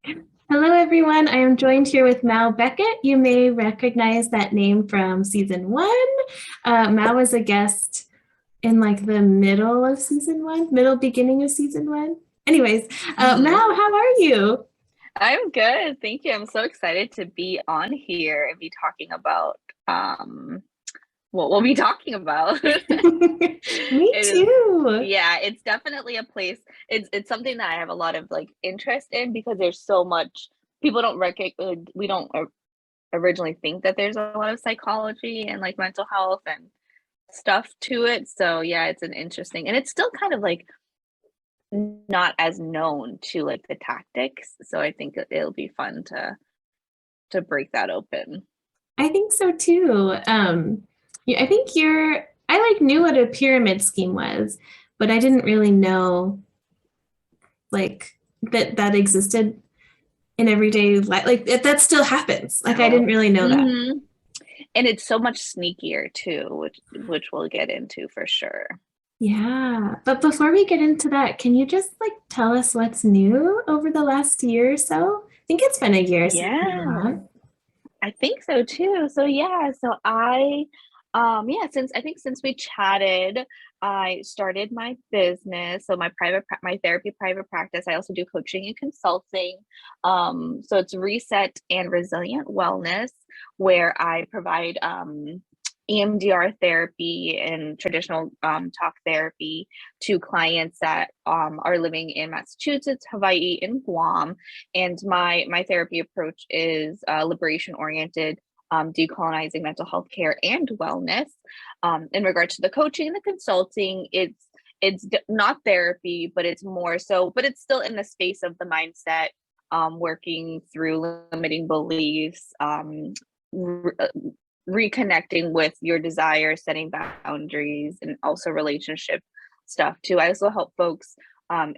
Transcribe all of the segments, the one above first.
Hello, everyone. I am joined here with Mao Beckett. You may recognize that name from season one. Mao was a guest in like the middle of season one, middle beginning of season one. Anyways, Mhm. Mao, how are you? I'm good. Thank you. I'm so excited to be on here and be talking about what we'll be talking about. Me It is, too. yeah, it's definitely a place. It's something that I have a lot of like interest in because there's so much people don't recognize. We don't originally think that there's a lot of psychology and like mental health and stuff to it. So yeah, it's an interesting and it's still kind of like not as known to like the tactics. So I think it'll be fun to break that open. I think so too. Yeah, I think I like knew what a pyramid scheme was, but I didn't really know like that existed in everyday life. Like that still happens. Like I didn't No. really know that. Hmm. And it's so much sneakier too, which we'll get into for sure. Yeah. But before we get into that, can you just like tell us what's new over the last year or so? I think it's been a year since we Yeah. last. I think so too. So yeah, so I since we chatted, I started my business. So my therapy private practice. I also do coaching and consulting. So it's Reset and Resilient Wellness, where I provide EMDR therapy and traditional talk therapy to clients that are living in Massachusetts, Hawaii, and Guam. And my therapy approach is liberation oriented, decolonizing mental health care and wellness. In regards to the coaching and the consulting, it's not therapy, but it's more so, but it's still in the space of the mindset, working through limiting beliefs, reconnecting with your desires, setting boundaries, and also relationship stuff too. I also help folks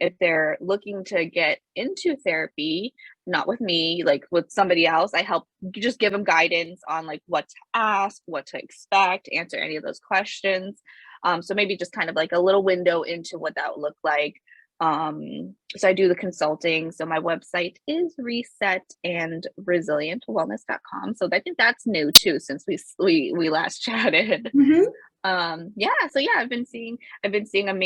if they're looking to get into therapy, not with me, like with somebody else. I help just give them guidance on like what to ask, what to expect, answer any of those questions. So maybe just kind of like a little window into what that would look like. So I do the consulting. So my website is resetandresilientwellness.com. So I think that's new too since we last chatted. Mhm. I've been seeing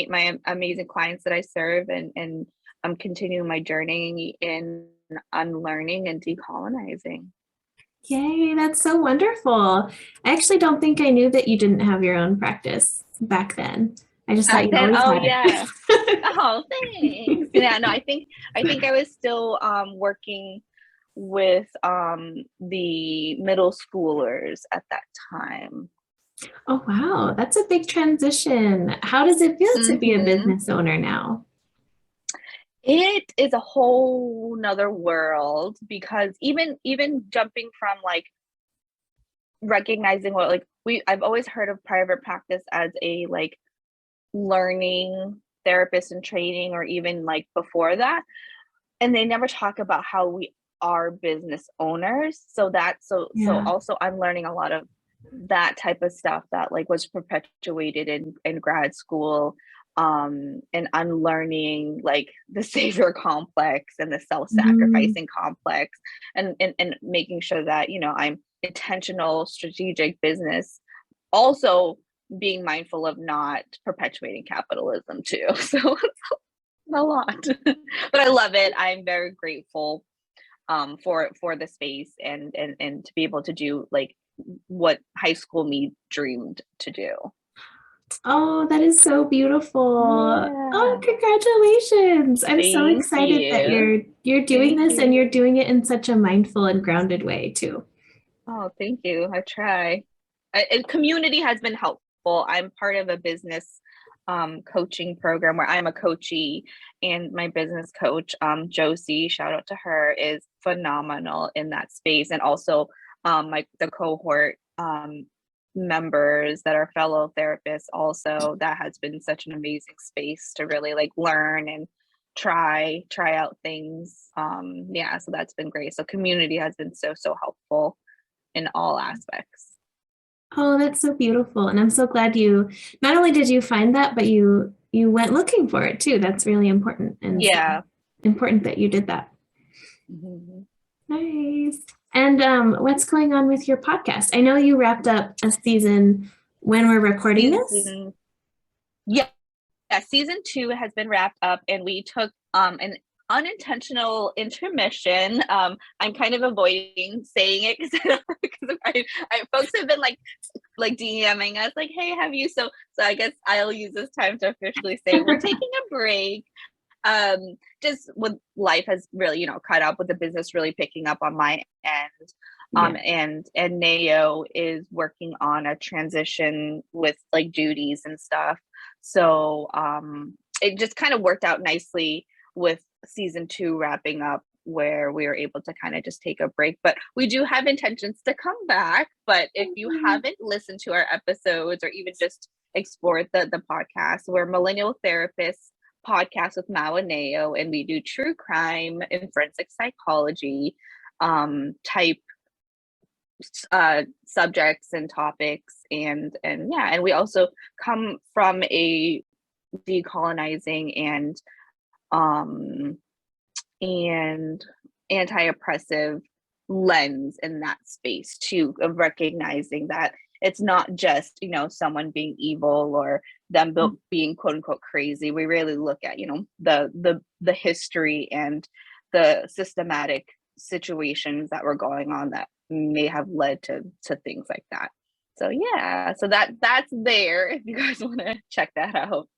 my amazing clients that I serve, and I'm continuing my journey in unlearning and decolonizing. Yay, that's so wonderful. I actually don't think I knew that you didn't have your own practice back then. I just thought Back you then, always oh had yeah. it. Oh, thanks. Yeah, no, I think I was still working with the middle schoolers at that time. Oh, wow. That's a big transition. How does it feel to be a Hmm. business owner now? It is a whole nother world because even jumping from like recognizing what like I've always heard of private practice as a like learning therapist and training or even like before that, and they never talk about how we are business owners. So Yeah. also I'm learning a lot of that type of stuff that like was perpetuated in grad school, and unlearning like the savior complex and the Mm, self-sacrificing complex, and making sure that I'm intentional strategic business, also being mindful of not perpetuating capitalism too. So it's a lot. But I love it. I'm very grateful for the space, and to be able to do like what high school me dreamed to do. oh, that is so beautiful. Oh, Yeah. congratulations. I'm so Thank excited that you. you're doing Thank this and you. you're doing it in such a mindful and grounded way too. Oh, thank you. I try. And community has been helpful. I'm part of a business coaching program where I'm a coachee, and my business coach, Josie, shout out to her, is phenomenal in that space. And also my the cohort members that are fellow therapists also, that has been such an amazing space to really like learn and try out things. Yeah, so that's been great. So community has been so helpful in all aspects. Oh, that's so beautiful. And I'm so glad you not only did you find that, but you went looking for it too. That's really important and so Yeah. important that you did that. Mhm. Nice. And what's going on with your podcast? I know you wrapped up a season when we're recording this. Season, yeah, season 2 has been wrapped up, and we took an unintentional intermission. I'm kind of avoiding saying it because folks have been like DMing us like, hey, have you, so I guess I'll use this time to officially say we're taking a break. Just with life has really, caught up with the business really picking up on my end. And Nao is working on a transition with like duties and stuff. So it just kind of worked out nicely with season 2 wrapping up, where we were able to kind of just take a break. But we do have intentions to come back. But if you haven't listened to our episodes or even just explored the podcast, we're Millennial Therapists podcast with Mao and Nao, and we do true crime and forensic psychology type subjects and topics, and we also come from a decolonizing and anti-oppressive lens in that space too, of recognizing that it's not just someone being evil or them being quote unquote crazy. We really look at the history and the systematic situations that were going on that may have led to things like that. So yeah, so that's there if you guys want to check that out.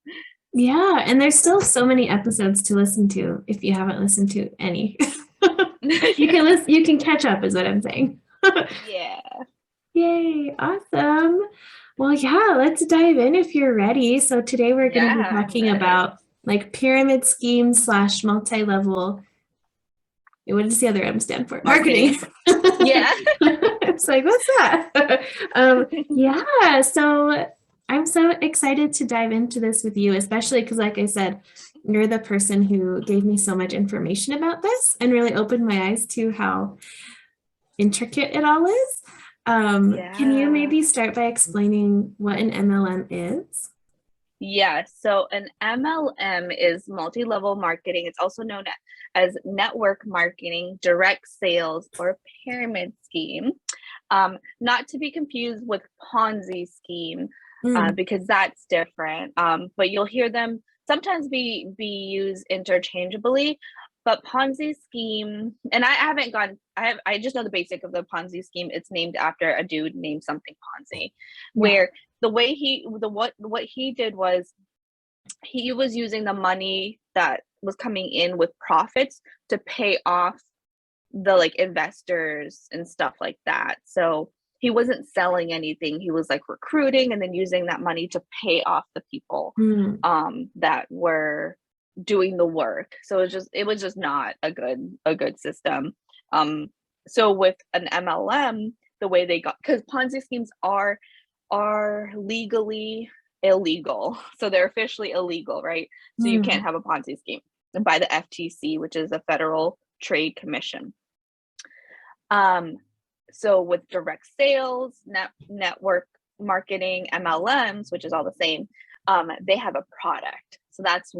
Yeah, and there's still so many episodes to listen to if you haven't listened to any. You can catch up is what I'm saying. Yeah. Yay, awesome. Well, yeah, let's dive in if you're ready. So today we're going to be talking about like pyramid schemes / multi-level. What does the other M stand for? Marketing. Yeah. It's like, what's that? Yeah, so I'm so excited to dive into this with you, especially because, like I said, you're the person who gave me so much information about this and really opened my eyes to how intricate it all is. Can you maybe start by explaining what an MLM is? Yeah, so an MLM is multi-level marketing. It's also known as network marketing, direct sales, or pyramid scheme. Not to be confused with Ponzi scheme, because that's different. But you'll hear them sometimes be used interchangeably. But Ponzi scheme, and I just know the basic of the Ponzi scheme. It's named after a dude named something Ponzi, where the way what he did was he was using the money that was coming in with profits to pay off the like investors and stuff like that. So he wasn't selling anything. He was like recruiting and then using that money to pay off the people that were doing the work. So it was just not a good system. So with an MLM, the way they got, because Ponzi schemes are legally illegal. So they're officially illegal, right? So you can't have a Ponzi scheme by the FTC, which is a Federal Trade Commission. So with direct sales, network marketing, MLMs, which is all the same, they have a product. So that's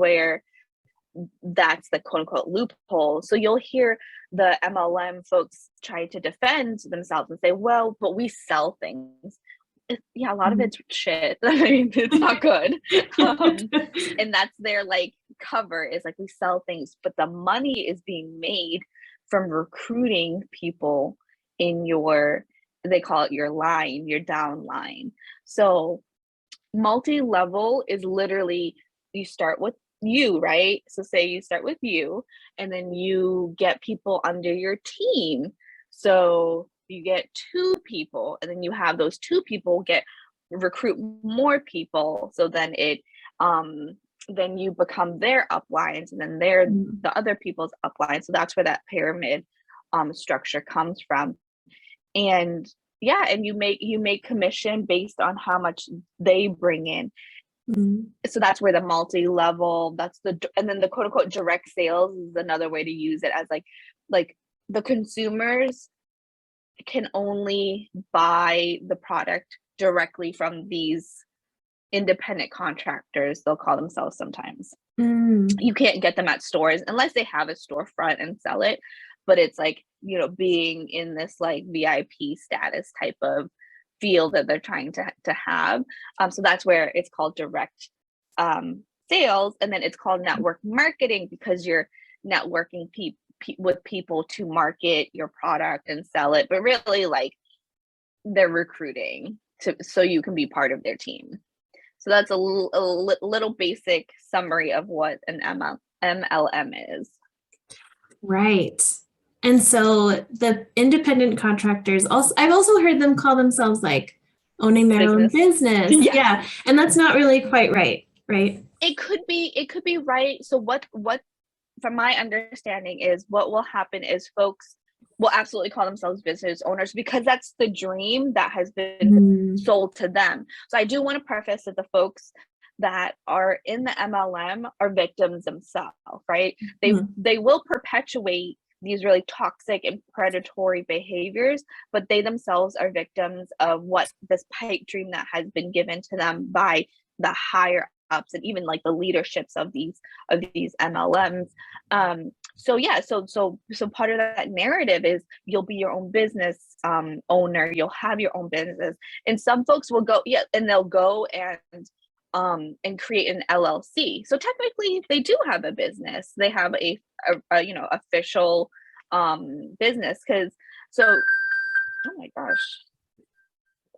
the quote unquote loophole. So you'll hear the MLM folks try to defend themselves and say, well, but we sell things. A lot of it's shit. I mean, it's not good. And that's their like cover, is like, we sell things, but the money is being made from recruiting people in they call it your line, your down line. So multi-level is literally, you start with you, right? So say you start with you, and then you get people under your team. So you get 2 people, and then you have those 2 people recruit more people. So then then you become their uplines, and then they're the other people's uplines. So that's where that pyramid structure comes from. And and you make commission based on how much they bring in. So that's where the multi-level, and then the quote unquote direct sales is another way to use it, as like the consumers can only buy the product directly from these independent contractors, they'll call themselves sometimes. You can't get them at stores unless they have a storefront and sell it. but it's like, you know, being in this like VIP status type of field that they're trying to have. So that's where it's called direct sales. And then it's called network marketing, because you're networking with people to market your product and sell it, but really like they're recruiting so you can be part of their team. So that's a little basic summary of what an MLM is. Right. And so the independent contractors also, I've also heard them call themselves like owning their own business. Yes. Yeah. And that's not really quite right. Right. It could be right. So what from my understanding is what will happen is folks will absolutely call themselves business owners because that's the dream that has been sold to them. So I do want to preface that the folks that are in the MLM are victims themselves, right? They will perpetuate these really toxic and predatory behaviors, but they themselves are victims of what this pipe dream that has been given to them by the higher ups and even like the leaderships of these MLMs. So part of that narrative is you'll be your own business owner, you'll have your own business, and some folks will go and they'll go and create an LLC. So technically they do have a business, they have a you know, official business. Because oh my gosh,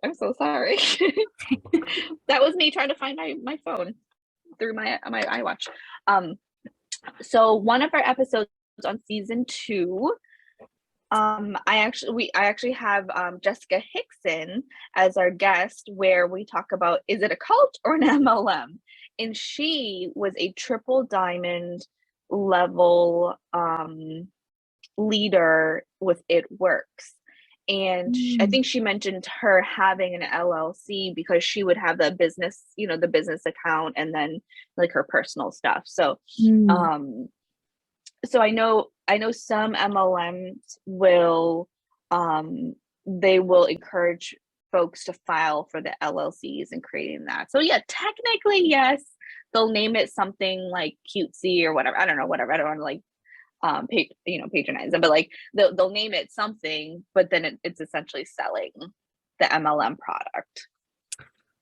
I'm so sorry. That was me trying to find my phone through my iWatch. So one of our episodes on season 2, I actually have Jessica Hickson as our guest, where we talk about, is it a cult or an MLM? And she was a triple diamond level leader with It Works. And I think she mentioned her having an LLC because she would have the business, you know, the business account and then like her personal stuff. So, so I know some MLMs will, they will encourage folks to file for the LLCs and creating that. So yeah, technically, yes, they'll name it something like cutesy or whatever. I don't know, whatever. I don't want to like patronize them, but like they'll name it something, but then it's essentially selling the MLM product.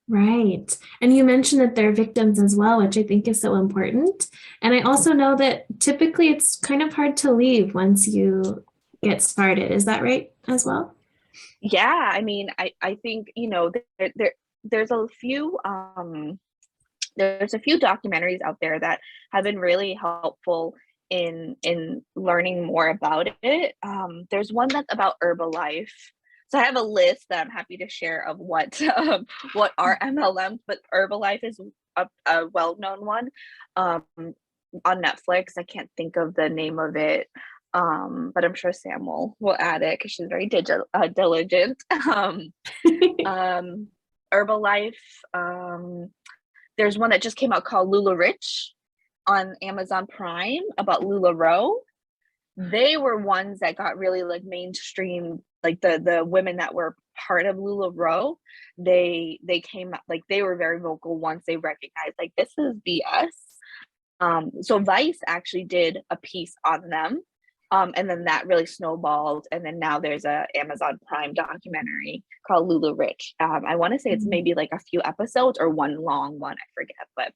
Right. And you mentioned that they're victims as well, which I think is so important. And I also know that typically it's kind of hard to leave once you get started. Is that right as well? Yeah, I mean, I think, you know, there's a few documentaries out there that have been really helpful in learning more about it. There's one that's about Herbalife. So I have a list that I'm happy to share of what are MLMs, but Herbalife is a well-known one on Netflix. I can't think of the name of it, but I'm sure Sam will add it because she's very diligent. Herbalife. There's one that just came out called LuLaRich on Amazon Prime about LuLaRoe. They were ones that got really like mainstream, like the women that were part of LuLaRoe, they came like, they were very vocal once they recognized like this is BS. So Vice actually did a piece on them, and then that really snowballed, and then now there's a Amazon Prime documentary called LuLaRich. I want to say it's maybe like a few episodes or one long one, I forget, but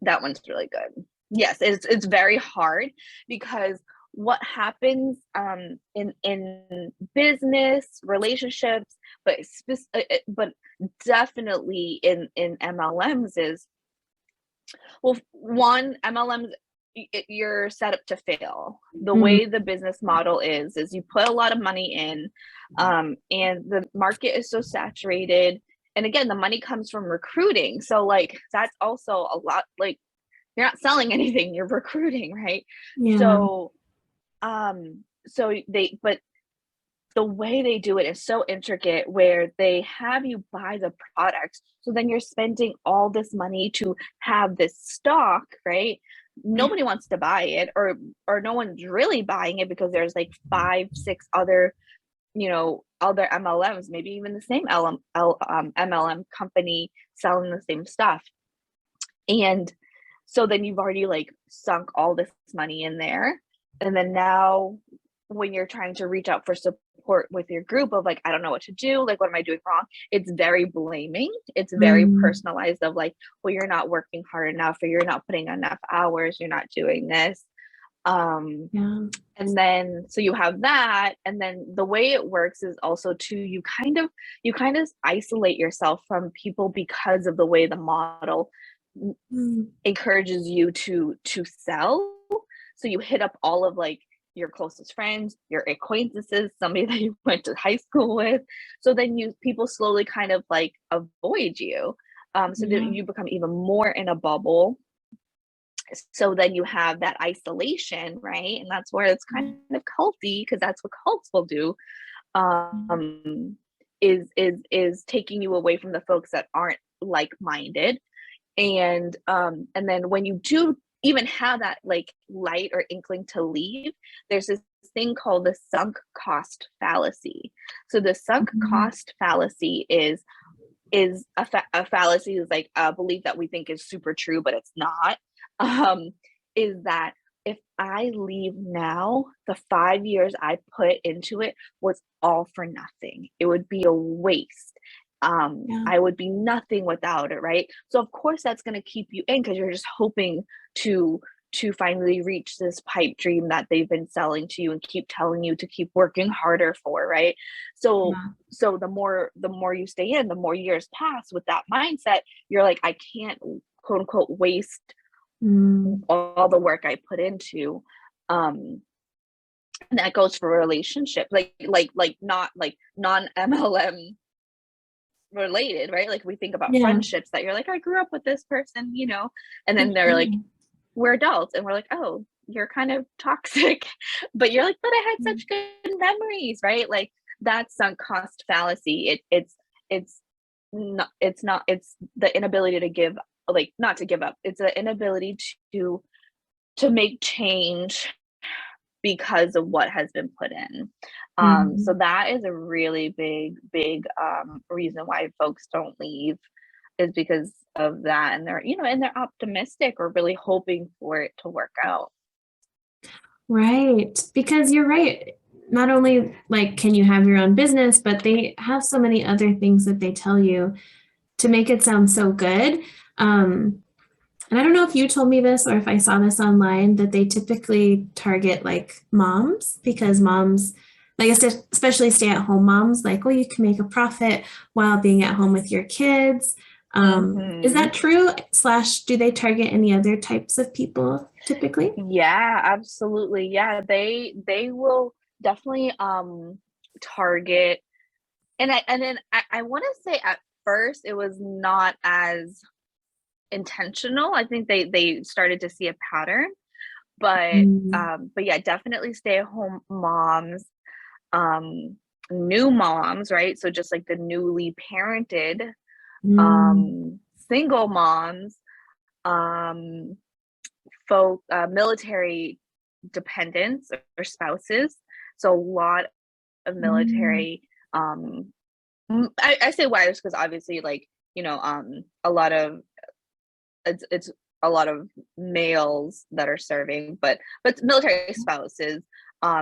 that one's really good. Yes, it's very hard because what happens in business relationships, but definitely in MLMs is, well, one, MLMs, you're set up to fail. The way the business model is you put a lot of money in, and the market is so saturated. And again, the money comes from recruiting. So like, that's also a lot, like you're not selling anything, you're recruiting, right? Yeah. But the way they do it is so intricate, where they have you buy the product. So then you're spending all this money to have this stock, right? Nobody wants to buy it, or no one's really buying it because there's like 5-6 other, you know, other MLMs, maybe even the same MLM company selling the same stuff. And so then you've already like sunk all this money in there. And then now when you're trying to reach out for support with your group of like, I don't know what to do, like what am I doing wrong, it's very blaming, it's very Mm, personalized of like, well, you're not working hard enough, or you're not putting enough hours, you're not doing this. um yeah. and then so you have that, and then the way it works is also to you kind of isolate yourself from people because of the way the model Mm, encourages you to sell. So you hit up all of like your closest friends, your acquaintances, somebody that you went to high school with. So then people slowly kind of like avoid you. So that yeah. you become even more in a bubble. So then you have that isolation, right? And that's where it's kind of culty, because that's what cults will do. Mm, Is taking you away from the folks that aren't like-minded. And then when you do even have that like light or inkling to leave, there's this thing called the sunk cost fallacy. So the sunk mm, cost fallacy is a fallacy, is like a belief that we think is super true but it's not. um is that if I leave now, the 5 years I put into it was all for nothing. It would be a waste. yeah. I would be nothing without it, right? So of course that's going to keep you in, because you're just hoping to finally reach this pipe dream that they've been selling to you and keep telling you to keep working harder for, right? So Yeah. the more you stay in, the more years pass with that mindset. You're like, I can't quote unquote waste Mm, all the work I put into. And that goes for relationship, like not like non MLM related, right? Like we think about yeah. friendships that you're like, I grew up with this person, and then they're like, Okay. we're adults, and we're like, oh, you're kind of toxic. But you're like, but I had Mm, such good memories, right? Like that sunk cost fallacy. It's not it's the inability to give, like not to give up. It's the inability to make change because of what has been put in. So mm. that is a really big reason why folks don't leave, is because of that. And they're optimistic or really hoping for it to work out. Right. Because you're right. Not only like can you have your own business, but they have so many other things that they tell you to make it sound so good. Um, and I don't know if you told me this or if I saw this online that they typically target like moms because moms, like especially stay at home moms, like, well, you can make a profit while being at home with your kids. Is Hmm. that true? Slash, do they target any other types of people typically? Yeah, absolutely. Yeah, they will definitely target. And I want to say at first it was not as intentional. I think they started to see a pattern, Mm, but yeah, definitely stay at home moms, um new moms, right? So just like the newly parented, mm, single moms, um military dependents or spouses. So a lot of mm, military, I say wives because obviously, like, a lot of it's a lot of males that are serving, but military spouses,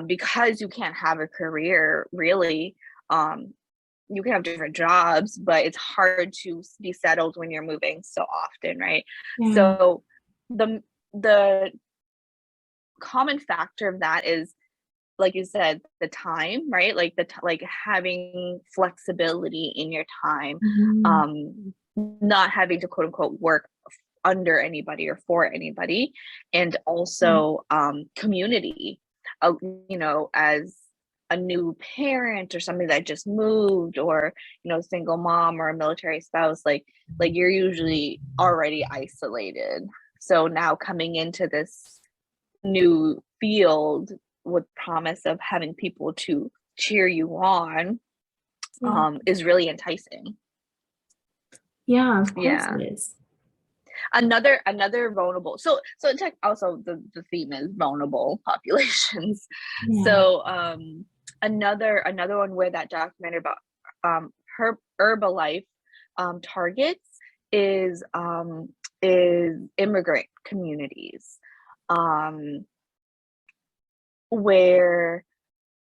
because you can't have a career really. You can have different jobs, but it's hard to be settled when you're moving so often, right? yeah. So the common factor of that is, like you said, the time, right? Like like having flexibility in your time, Mhm. not having to quote unquote work under anybody or for anybody, and Yeah. also community. uh, as a new parent or somebody that just moved, or single mom or a military spouse, like you're usually already isolated. So now coming into this new field with promise of having people to cheer you on, Yeah. is really enticing. Yeah, of course Yeah. it is. Another vulnerable, so in tech also, the theme is vulnerable populations. Yeah. So another one where that documentary about her Herbalife targets is immigrant communities, um where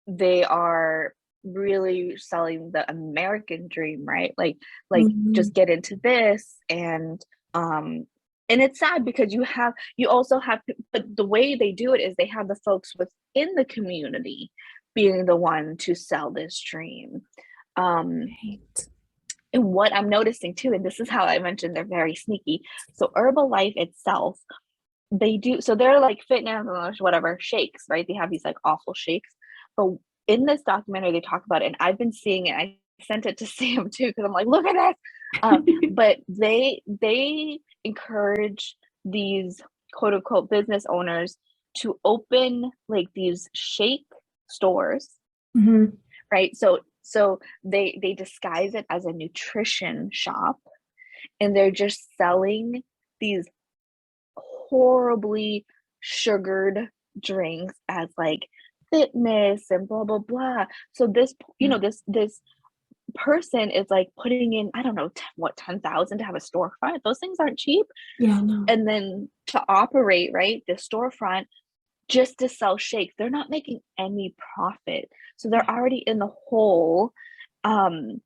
they are really selling the American dream, right? Like Mhm. just get into this, and it's sad because you also have, but the way they do it is they have the folks within the community being the one to sell this dream. Um, Right. and what I'm noticing too, and this is how I mentioned they're very sneaky. So Herbalife itself, they do, so they're like fitness, whatever, shakes, right? They have these like awful shakes. But in this documentary, they talk about it, and I've been seeing it. I sent it to Sam too, because I'm like, look at this. But they encourage these quote unquote business owners to open like these shake stores, Mhm. right? So they disguise it as a nutrition shop, and they're just selling these horribly sugared drinks as like fitness and blah blah blah. So this, Yeah. this person is like putting in, I don't know, what, 10,000 to have a storefront. Those things aren't cheap. Yeah, no. And then to operate, right, the storefront just to sell shakes, they're not making any profit. So they're already in the hole. Um,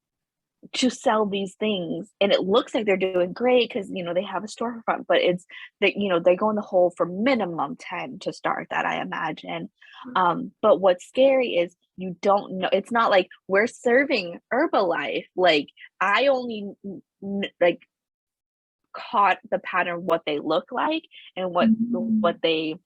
to sell these things, and it looks like they're doing great because they have a storefront, but it's that they go in the hole for minimum 10 to start that, I imagine. But what's scary is you don't know, it's not like we're serving Herbalife. Like I only like caught the pattern, what they look like and Mhm. what they,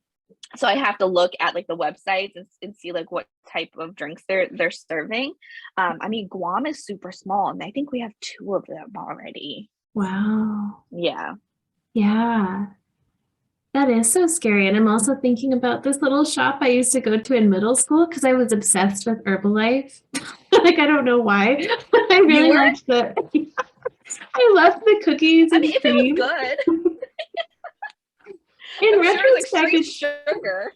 so I have to look at like the websites and see like what type of drinks they're serving. I mean, Guam is super small, and I think we have two of them already. Wow. Yeah. Yeah. That is so scary. And I'm also thinking about this little shop I used to go to in middle school because I was obsessed with Herbalife. Like, I don't know why, but I You really were? liked the, I loved the cookies I mean, and if it was cream. good, In I'm sure it's like retrospect, straight it's, sugar.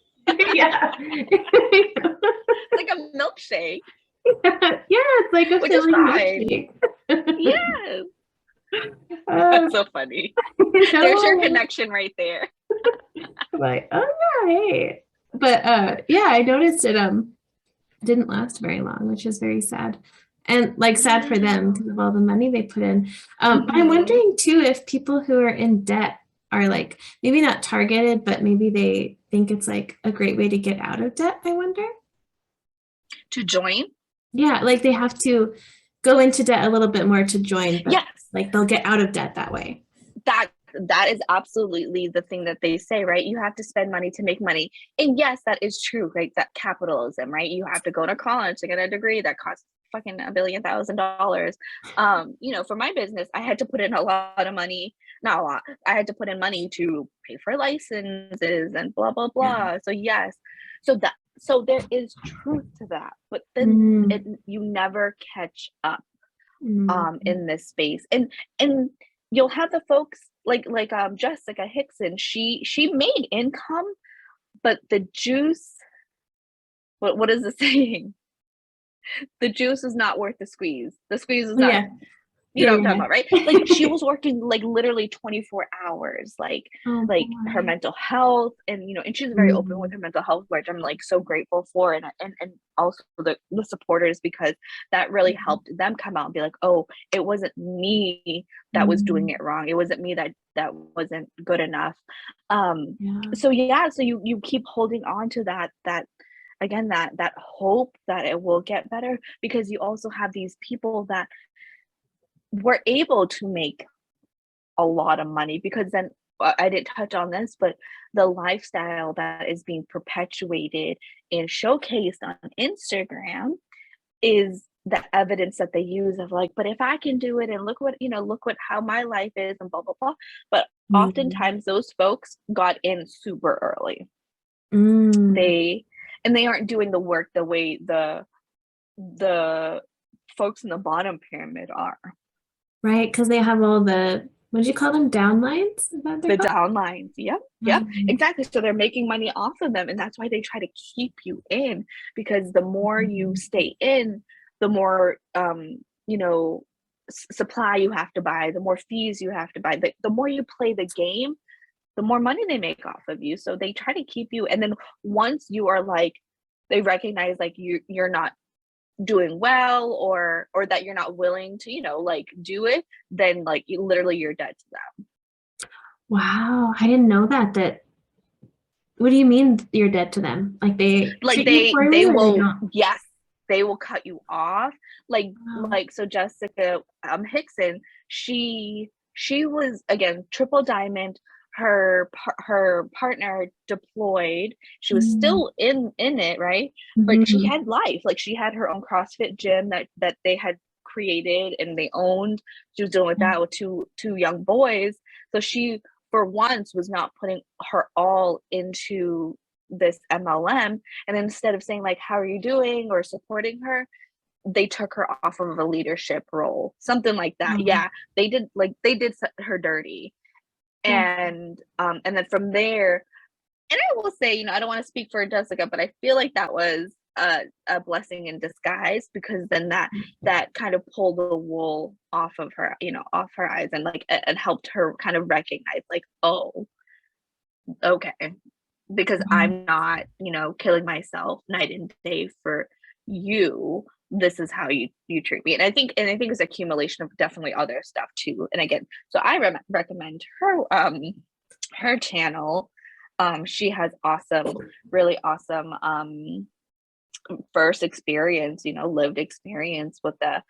yeah. It's like a milkshake, Yeah, it's like a which is filling fine. milkshake. Yes. Uh, That's so funny. There's your no, connection right there. I'm like, oh yeah, hey. But yeah, I noticed it didn't last very long, which is very sad. And like sad for them Yeah. because of all the money they put in. But I'm Hmm. wondering too if people who are in debt are like maybe not targeted, but maybe they think it's like a great way to get out of debt, I wonder. To join? Yeah, like they have to go into debt a little bit more to join, but Yes. like they'll get out of debt that way. That is absolutely the thing that they say, right? You have to spend money to make money. And yes, that is true, right? That capitalism, right? You have to go to college to get a degree that costs fucking $1 billion. For my business, I had to put in a lot of money. Not a lot. I had to put in money to pay for licenses and blah blah Yeah. blah. So yes. So there is truth to that. But then Mm, you never catch up mm, in this space. And you'll have the folks like Jessica Hickson. She made income, but the juice, what is the saying? The juice is not worth the squeeze. The squeeze is not, yeah, you yeah, know what I'm talking about, right? Like she yeah. was working like literally 24 hours, Oh like her boy. mental health, and she's very open with Mm, her mental health, which I'm like so grateful for, and also the supporters, because that really helped them come out and be like, oh, it wasn't me that was doing mm, it wrong. It wasn't me that wasn't good enough. Um, yeah. so yeah, so you keep holding on to that again, that hope that it will get better, because you also have these people that were able to make a lot of money, because then I didn't touch on this, but the lifestyle that is being perpetuated and showcased on Instagram is the evidence that they use of like, but if I can do it, and look what how my life is, and blah blah blah. But Mm, oftentimes those folks got in super early. mm, They and they aren't doing the work the way the folks in the bottom pyramid are. right, because they have all the, what do you call them? Downlines? Is that what they're The called? downlines. Yep, yep, Mm, exactly. So they're making money off of them, and that's why they try to keep you in, because the more you mm, stay in, the more supply you have to buy, the more fees you have to buy. The more you play the game, the more money they make off of you. So they try to keep you, and then once you are like they recognize like you're not doing well, or that you're not willing to, like do it, then like you're dead to them. Wow, I didn't know that. What do you mean you're dead to them? Like they Like treat you poorly they or they will, don't? yes, they will cut you off. Wow. So Jessica Hickson, she was, again, triple diamond. Her partner deployed. She was Mm. still in it, right? But she Mhm. had life. Like she had her own CrossFit gym that they had created and they owned. She was dealing with that with two young boys. So she, for once, was not putting her all into this MLM. And instead of saying like, how are you doing, or supporting her, they took her off of a leadership role, something like that. Oh, Yeah, they did her dirty. yeah. And then from there, and I will say, I don't want to speak for Jessica, but I feel like that was a blessing in disguise, because then that kind of pulled the wool off of her, off her eyes, and like and helped her kind of recognize like, oh, okay, because Mhm. I'm not, killing myself night and day for you. This is how you treat me. And I think it's accumulation of definitely other stuff too. And again, so I recommend her channel. She has really awesome first experience, lived experience with the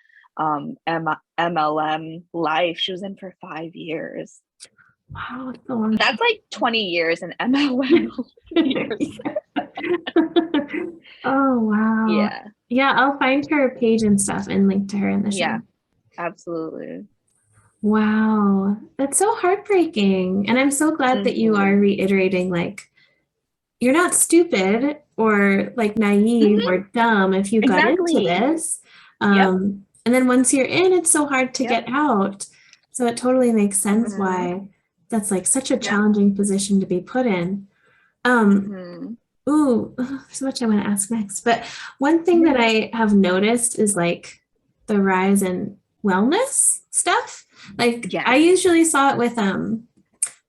MLM life. She was in for 5 years. Wow, it's a long That's like 20 years in MLM time. years. Oh, wow. Yeah. Yeah, I'll find her page and stuff and link to her in the Yeah, show. absolutely. Wow, that's so heartbreaking. And I'm so glad that you are Mm-hmm. reiterating, like, you're not stupid or like naive Mm-hmm. or dumb if you got into Exactly. this. Yep. And then once you're in, it's so hard to Yep. get out. So it totally makes sense Mm-hmm. why that's like such a Yep. challenging position to be put in. Um, Mm-hmm. ooh, there's so much I want to ask next. But one thing that Yeah. I have noticed is like the rise in wellness stuff. Like I Yes. usually saw it with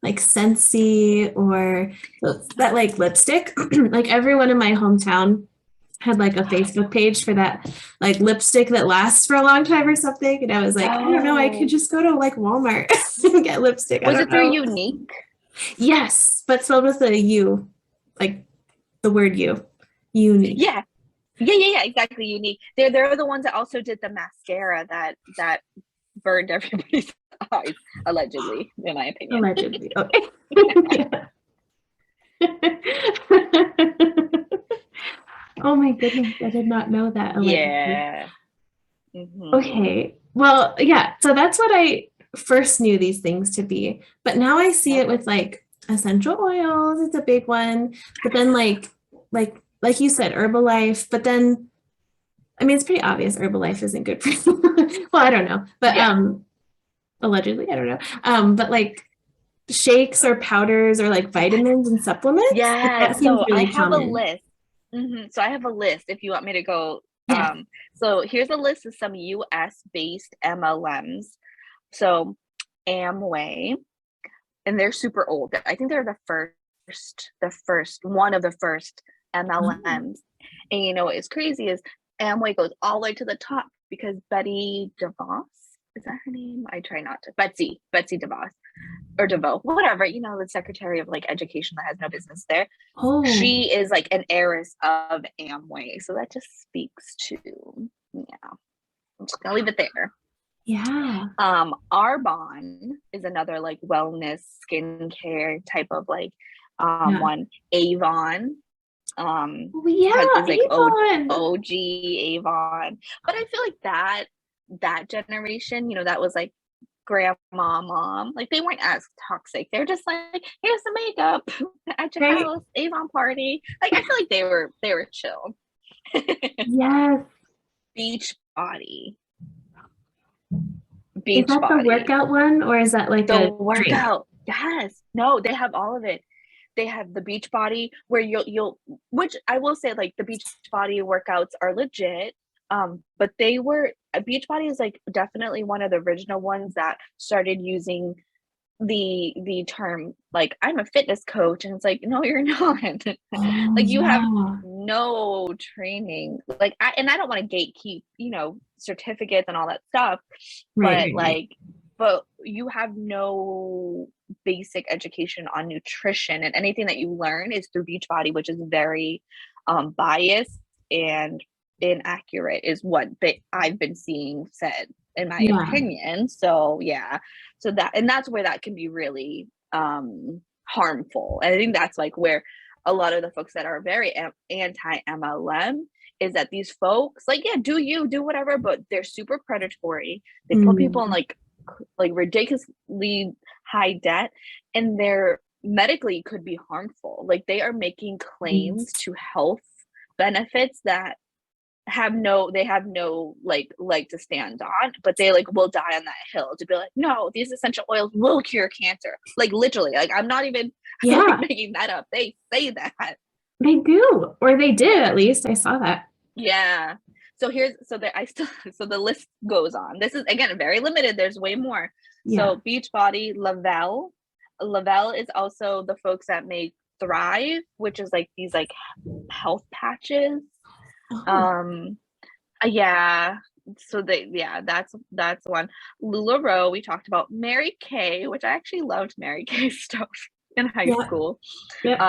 like Scentsy or that like lipstick. Like everyone in my hometown had like a Facebook page for that like lipstick that lasts for a long time or something. And I was like, I don't know, I could Oh, just go to like Walmart and get lipstick. I was don't it through know. Unique? Yes, but spelled with a U, like the word U, unique. Yeah. Yeah. Exactly. Unique. They're the ones that also did the mascara that burned everybody's eyes, allegedly, in my opinion. Allegedly. Okay. Oh my goodness, I did not know that allegedly. Yeah. Mm-hmm. Okay. Well, yeah. So that's what I first knew these things to be. But now I see Yep. it with like essential oils, it's a big one. But then like you said, Herbalife, but then I mean it's pretty obvious Herbalife isn't good for you. Well, I don't know. But Yeah. allegedly, I don't know. But like shakes or powders or like vitamins and supplements, like, Yes. that seems So I really have a common. list. So I have a list if you want me to go. Yeah. So here's a list of some US based MLMs. So Amway, and they're super old. I think they're one of the first Oh, MLMs. And what is crazy is Amway goes all the way to the top because Betty DeVos, is that her name? I try not to. Betsy DeVos or DeVoe, whatever, the Secretary of like Education that has no business there. oh, She is like an heiress of Amway. So that just speaks to, yeah, I'm just gonna leave it there. yeah. Arbonne is another like wellness skincare type of like Yeah. one. Avon Oh, yeah, is like Avon. OG Avon. But I feel like that generation, that was like grandma, mom, like they weren't as toxic. They're just like, here's the makeup at your Right? house, Avon party. Like I feel like they were chill. Yes. Beach body. Is Beach that the body. workout one or is that like The a drink? workout. Yes. No, they have all of it. They have the beach body where you'll which I will say like the beach body workouts are legit. But Beachbody is like definitely one of the original ones that started using the term like I'm a fitness coach, and it's like, no, you're not. Oh, Like you have yeah. no training. Like I don't want to gatekeep, certificates and all that stuff, Right, but right, right. but you have no basic education on nutrition, and anything that you learn is through Beachbody, which is very biased and inaccurate, is what I've been seeing said, in my Yeah. opinion. So yeah, so that's where that can be really harmful. And I think that's like where a lot of the folks that are very anti MLM is that these folks, like, yeah, do whatever, but they're super predatory. They put people in Mm. like ridiculously high debt, and they're medically could be harmful. Like they are making claims Yes. to health benefits that have no like leg to stand on, but they like will die on that hill to be like, no, these essential oils will cure cancer. Like literally, like I'm not even like Yeah, making that up. They say that. they do, or they did at least. I saw that. Yeah. So so the list goes on. This is again very limited. There's way more. Yeah. So Beachbody, Lavelle is also the folks that make Thrive, which is like these like health patches. Oh, Um yeah. So that's one. LuLaRoe, we talked about. Mary Kay, which I actually loved Mary Kay stuff in high yeah. school. Yep.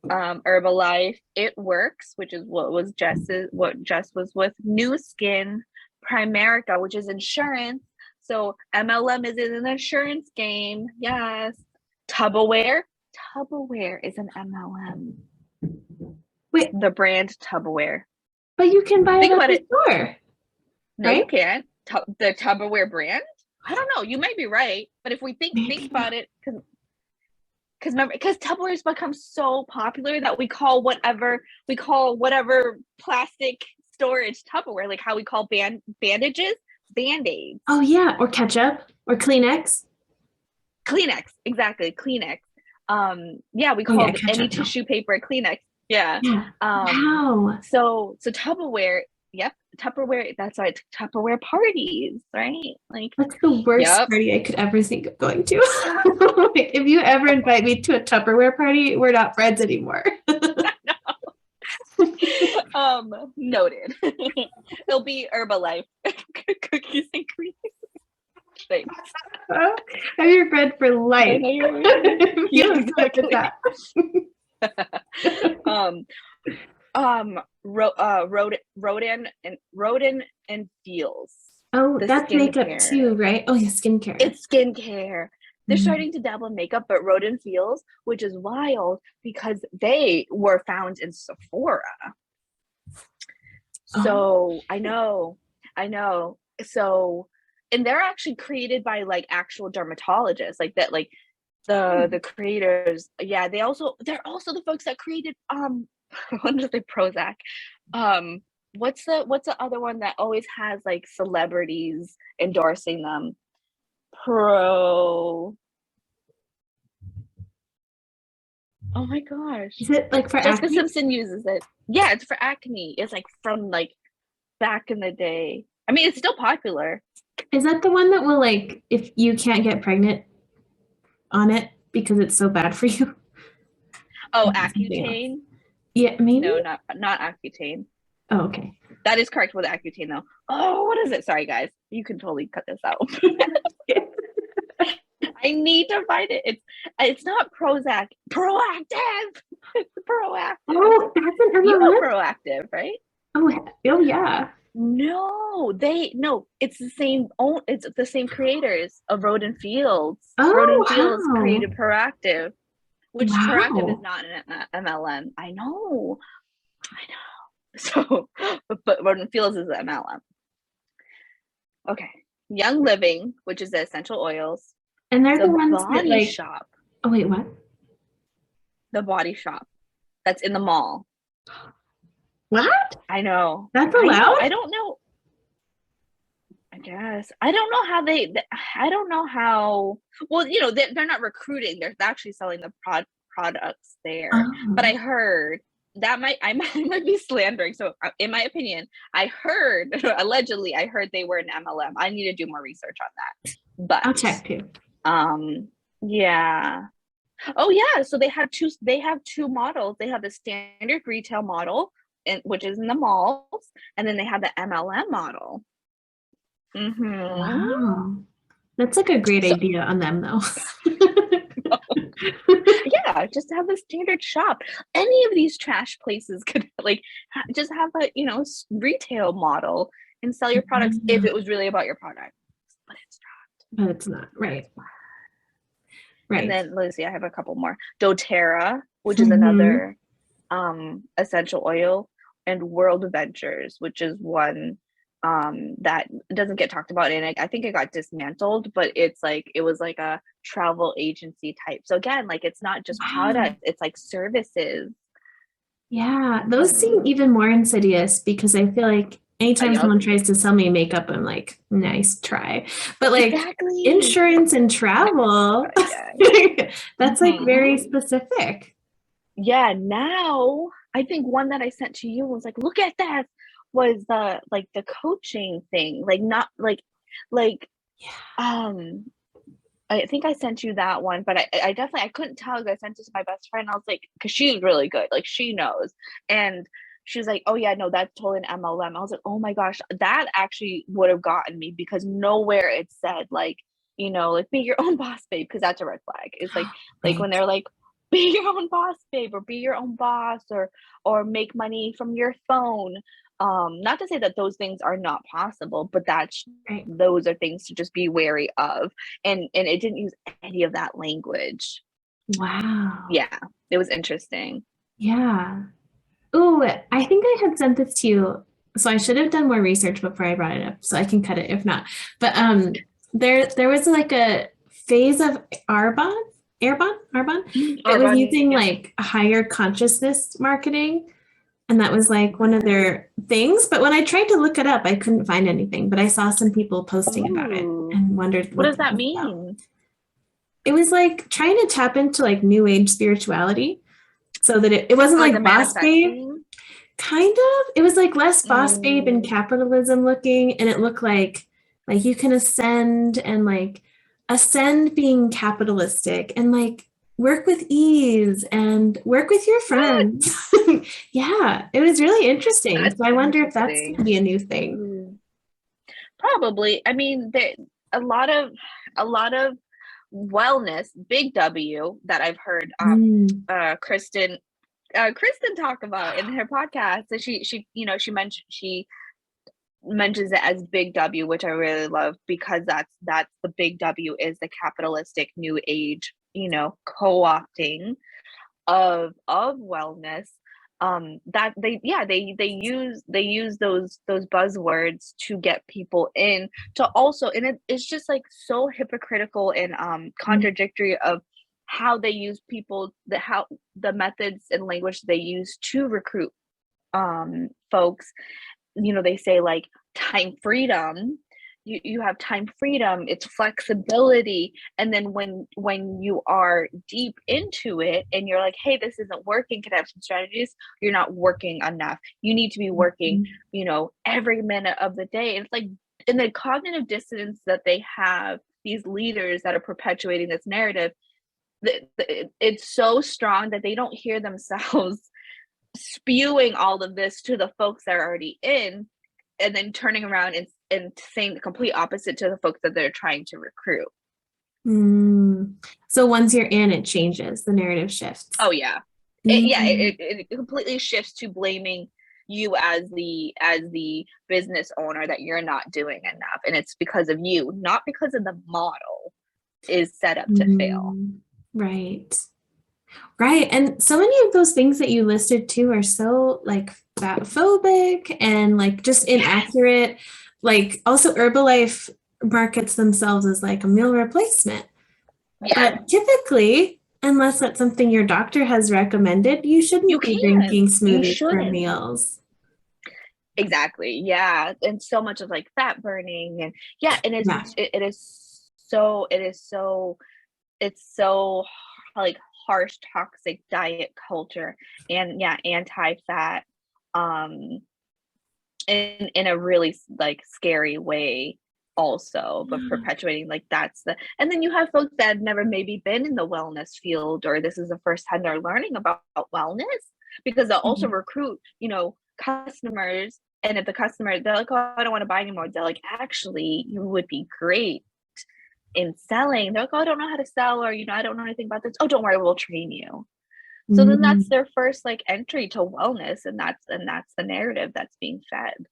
Herbalife, It Works, which is what Jess was with. New Skin, Primerica, which is insurance. So MLM is in an insurance game. Yes. Tupperware is an MLM. Wait, The brand Tupperware. but you can buy it Think at about the it. store, No, you right? can't. The Tupperware brand? I don't know. You might be right, but if we think Maybe about not. it, because Tupperware has become so popular that we call whatever plastic storage Tupperware, like how we call bandages Band-Aids. Oh, yeah, or ketchup or Kleenex. Kleenex, exactly, Kleenex. Yeah, we Oh, yeah, called any ketchup. No. tissue paper Kleenex. Yeah. Yeah. Um, Wow. so Tupperware, yep, Tupperware, that's why it's Tupperware parties, right? Like, That's the worst yep. party I could ever think of going to. Like, if you ever invite me to a Tupperware party, we're not friends anymore. Noted. It'll be Herbalife cookies and cream. Thanks. I'm your friend for I life. know you're You yeah, look good at exactly. that. Rodin and Feels. Oh, The that's makeup skincare. too, right? Oh, yeah, skincare. It's skincare. They're Mm. starting to dabble in makeup, but Rodin Feels, which is wild because they were found in Sephora. Oh, So I know. So, and they're actually created by like actual dermatologists, like that, like the creators. Yeah, they're also the folks that created what is it, Prozac? What's the other one that always has like celebrities endorsing them? Pro. Oh my gosh. is it like for Jessica acne? Simpson uses it. Yeah, it's for acne. It's like from like back in the day. I mean, it's still popular. Is that the one that will like if you can't get pregnant on it because it's so bad for you? Oh, Something else. Accutane. Yeah, maybe. No, not Accutane. Oh, okay. That is correct with Accutane though. Oh, what is it? Sorry guys. You can totally cut this out. I need to find it. It's not Prozac. Proactive. It's Proactive. Oh, that's an You know MLM? Proactive, right? Oh yeah. No, it's the same. Oh, it's the same creators of Rodin Fields. Oh, Rodin Fields wow. created Proactive, which Proactive is Wow. not an MLM. I know. So, but Rodin Fields is an MLM. Okay, Young Living, which is the essential oils. And they're The the ones that Body like, Shop, oh wait, what? the Body Shop, that's in the mall. What? I know. That's I know. allowed? I don't know. I guess I don't know how I don't know how. Well, they're not recruiting. They're actually selling the products there. But I Oh. heard that I might be slandering. So, in my opinion, I heard allegedly. I heard they were an MLM. I need to do more research on that. I'll But check too. um, Yeah. Oh yeah, so they have two models. They have the standard retail model, and which is in the malls, and then they have the MLM model. Mhm. Wow. That's like a great So idea on them though. yeah, just to have the standard shop. Any of these trash places could like just have a, retail model and sell your products if Wow. it was really about your product. But it's But it's not. Right. And Right. then let's see, I have a couple more. doTERRA, which is Hmm. another essential oil, and World Ventures, which is one that doesn't get talked about, and I think it got dismantled, but it was like a travel agency type. So again, like it's not just Wow. products, it's like services. Yeah, those seem Mhm. even more insidious because I feel like anytime Yup. someone tries to sell me makeup, I'm like, nice try. But like Exactly. insurance and travel, Yeah. that's like very Mhm. specific. Yeah, now I think one that I sent to you was like, "Look at that," was the coaching thing, like, not like, Yeah. um, I think I sent you that one, but I definitely I couldn't tell 'cause I sent it to my best friend. I was like, because she's really good, like, she knows, and she was like, "Oh, yeah, no, that's totally an MLM." I was like, "Oh my gosh," that actually would have gotten me because nowhere it said, like, like, "Be your own boss, babe," because that's a red flag. It's like when Right. they're like, "Be your own boss, babe," or "Be your own boss," or "Make money from your phone." Not to say that those things are not possible, but Right. those are things to just be wary of, and it didn't use any of that language. Wow. Yeah, it was interesting. Yeah. Ooh, I think I had sent this to you. So I should have done more research before I brought it up, so I can cut it if not. But there was like a phase of Arbonne that was Arbonne, using yeah. like higher consciousness marketing. And that was like one of their things. But when I tried to look it up, I couldn't find anything. But I saw some people posting about it Ooh, and wondered what what does that that was about. mean? It was like trying to tap into like new age spirituality so that it wasn't Like the like boss babe. manifesting? Kind of. It was like less boss babe and Mm, capitalism looking, and it looked like you can ascend and like ascend being capitalistic and like work with ease and work with your what? friends. Yeah, it was really interesting. That's So I wonder if that's going to interesting. be a new thing. Ooh, probably. I mean, there a lot of wellness, big W, that I've heard Mm. Kristen talk about in her podcast. So she mentions it as big W, which I really love because that's the big W is the capitalistic new age, co-opting of wellness. That they use those buzzwords to get people in, to also, and it's just like so hypocritical and contradictory of how they use people, how the methods and language they use to recruit folks. They say like time freedom. You have time freedom, it's flexibility, and then when you are deep into it and you're like, hey, this isn't working, can I have some strategies? You're not working enough. You need to be working, every minute of the day. And it's like, in the cognitive dissonance that they have, these leaders that are perpetuating this narrative, it's so strong that they don't hear themselves spewing all of this to the folks that are already in, and then turning around and saying the complete opposite to the folks that they're trying to recruit. Mm. So once you're in, it changes, the narrative shifts. Oh yeah. Mm. It completely shifts to blaming you as the business owner that you're not doing enough, and it's because of you, not because of the model is set up to fail. Mm. Right. Right. And so many of those things that you listed too are so like fat phobic and like just Yes. inaccurate. Like also Herbalife markets themselves as like a meal replacement. Yeah. But typically, unless that's something your doctor has recommended, you You shouldn't be can't. drinking You smoothies for shouldn't. meals. Exactly. Yeah. And so much of like fat burning, and yeah, and Yeah. it's so like harsh, toxic diet culture, and yeah, anti-fat, um in a really like scary way also, but perpetuating like that's the, and then you have folks that have never maybe been in the wellness field, or this is the first time they're learning about wellness, because they'll also recruit, you know, customers. And if the customer, they're like, oh, I don't want to buy anymore, they're like, actually, you would be great in selling. They're like, oh, I don't know how to sell, or, you know, I don't know anything about this. Oh, don't worry, we'll train you. So then that's their first like entry to wellness, and that's the narrative that's being fed.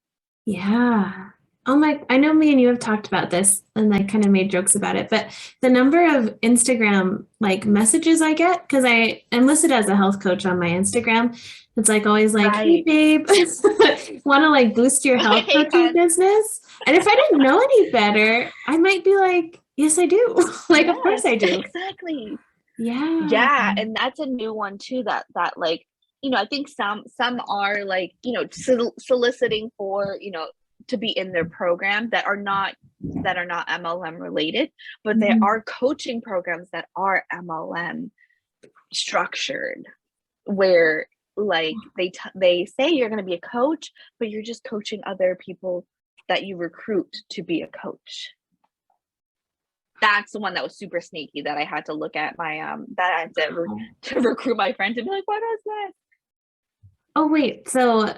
Yeah. Oh my, I know me and you have talked about this and like kind of made jokes about it, but the number of Instagram like messages I get, because I am listed as a health coach on my Instagram. It's like always like, hey babe, want to like boost your health coaching business? And if I didn't know any better, I might be like, yes, I do. Like, of course I do. Exactly. Yeah. Yeah. And that's a new one too, that like, you know, I think some are like, you know, soliciting for, you know, to be in their program that are not MLM related, but there are coaching programs that are MLM structured, where like they say you're going to be a coach, but you're just coaching other people that you recruit to be a coach. That's the one that was super sneaky that I had to look at my that I had to recruit my friend to be like, what is that? Oh wait, so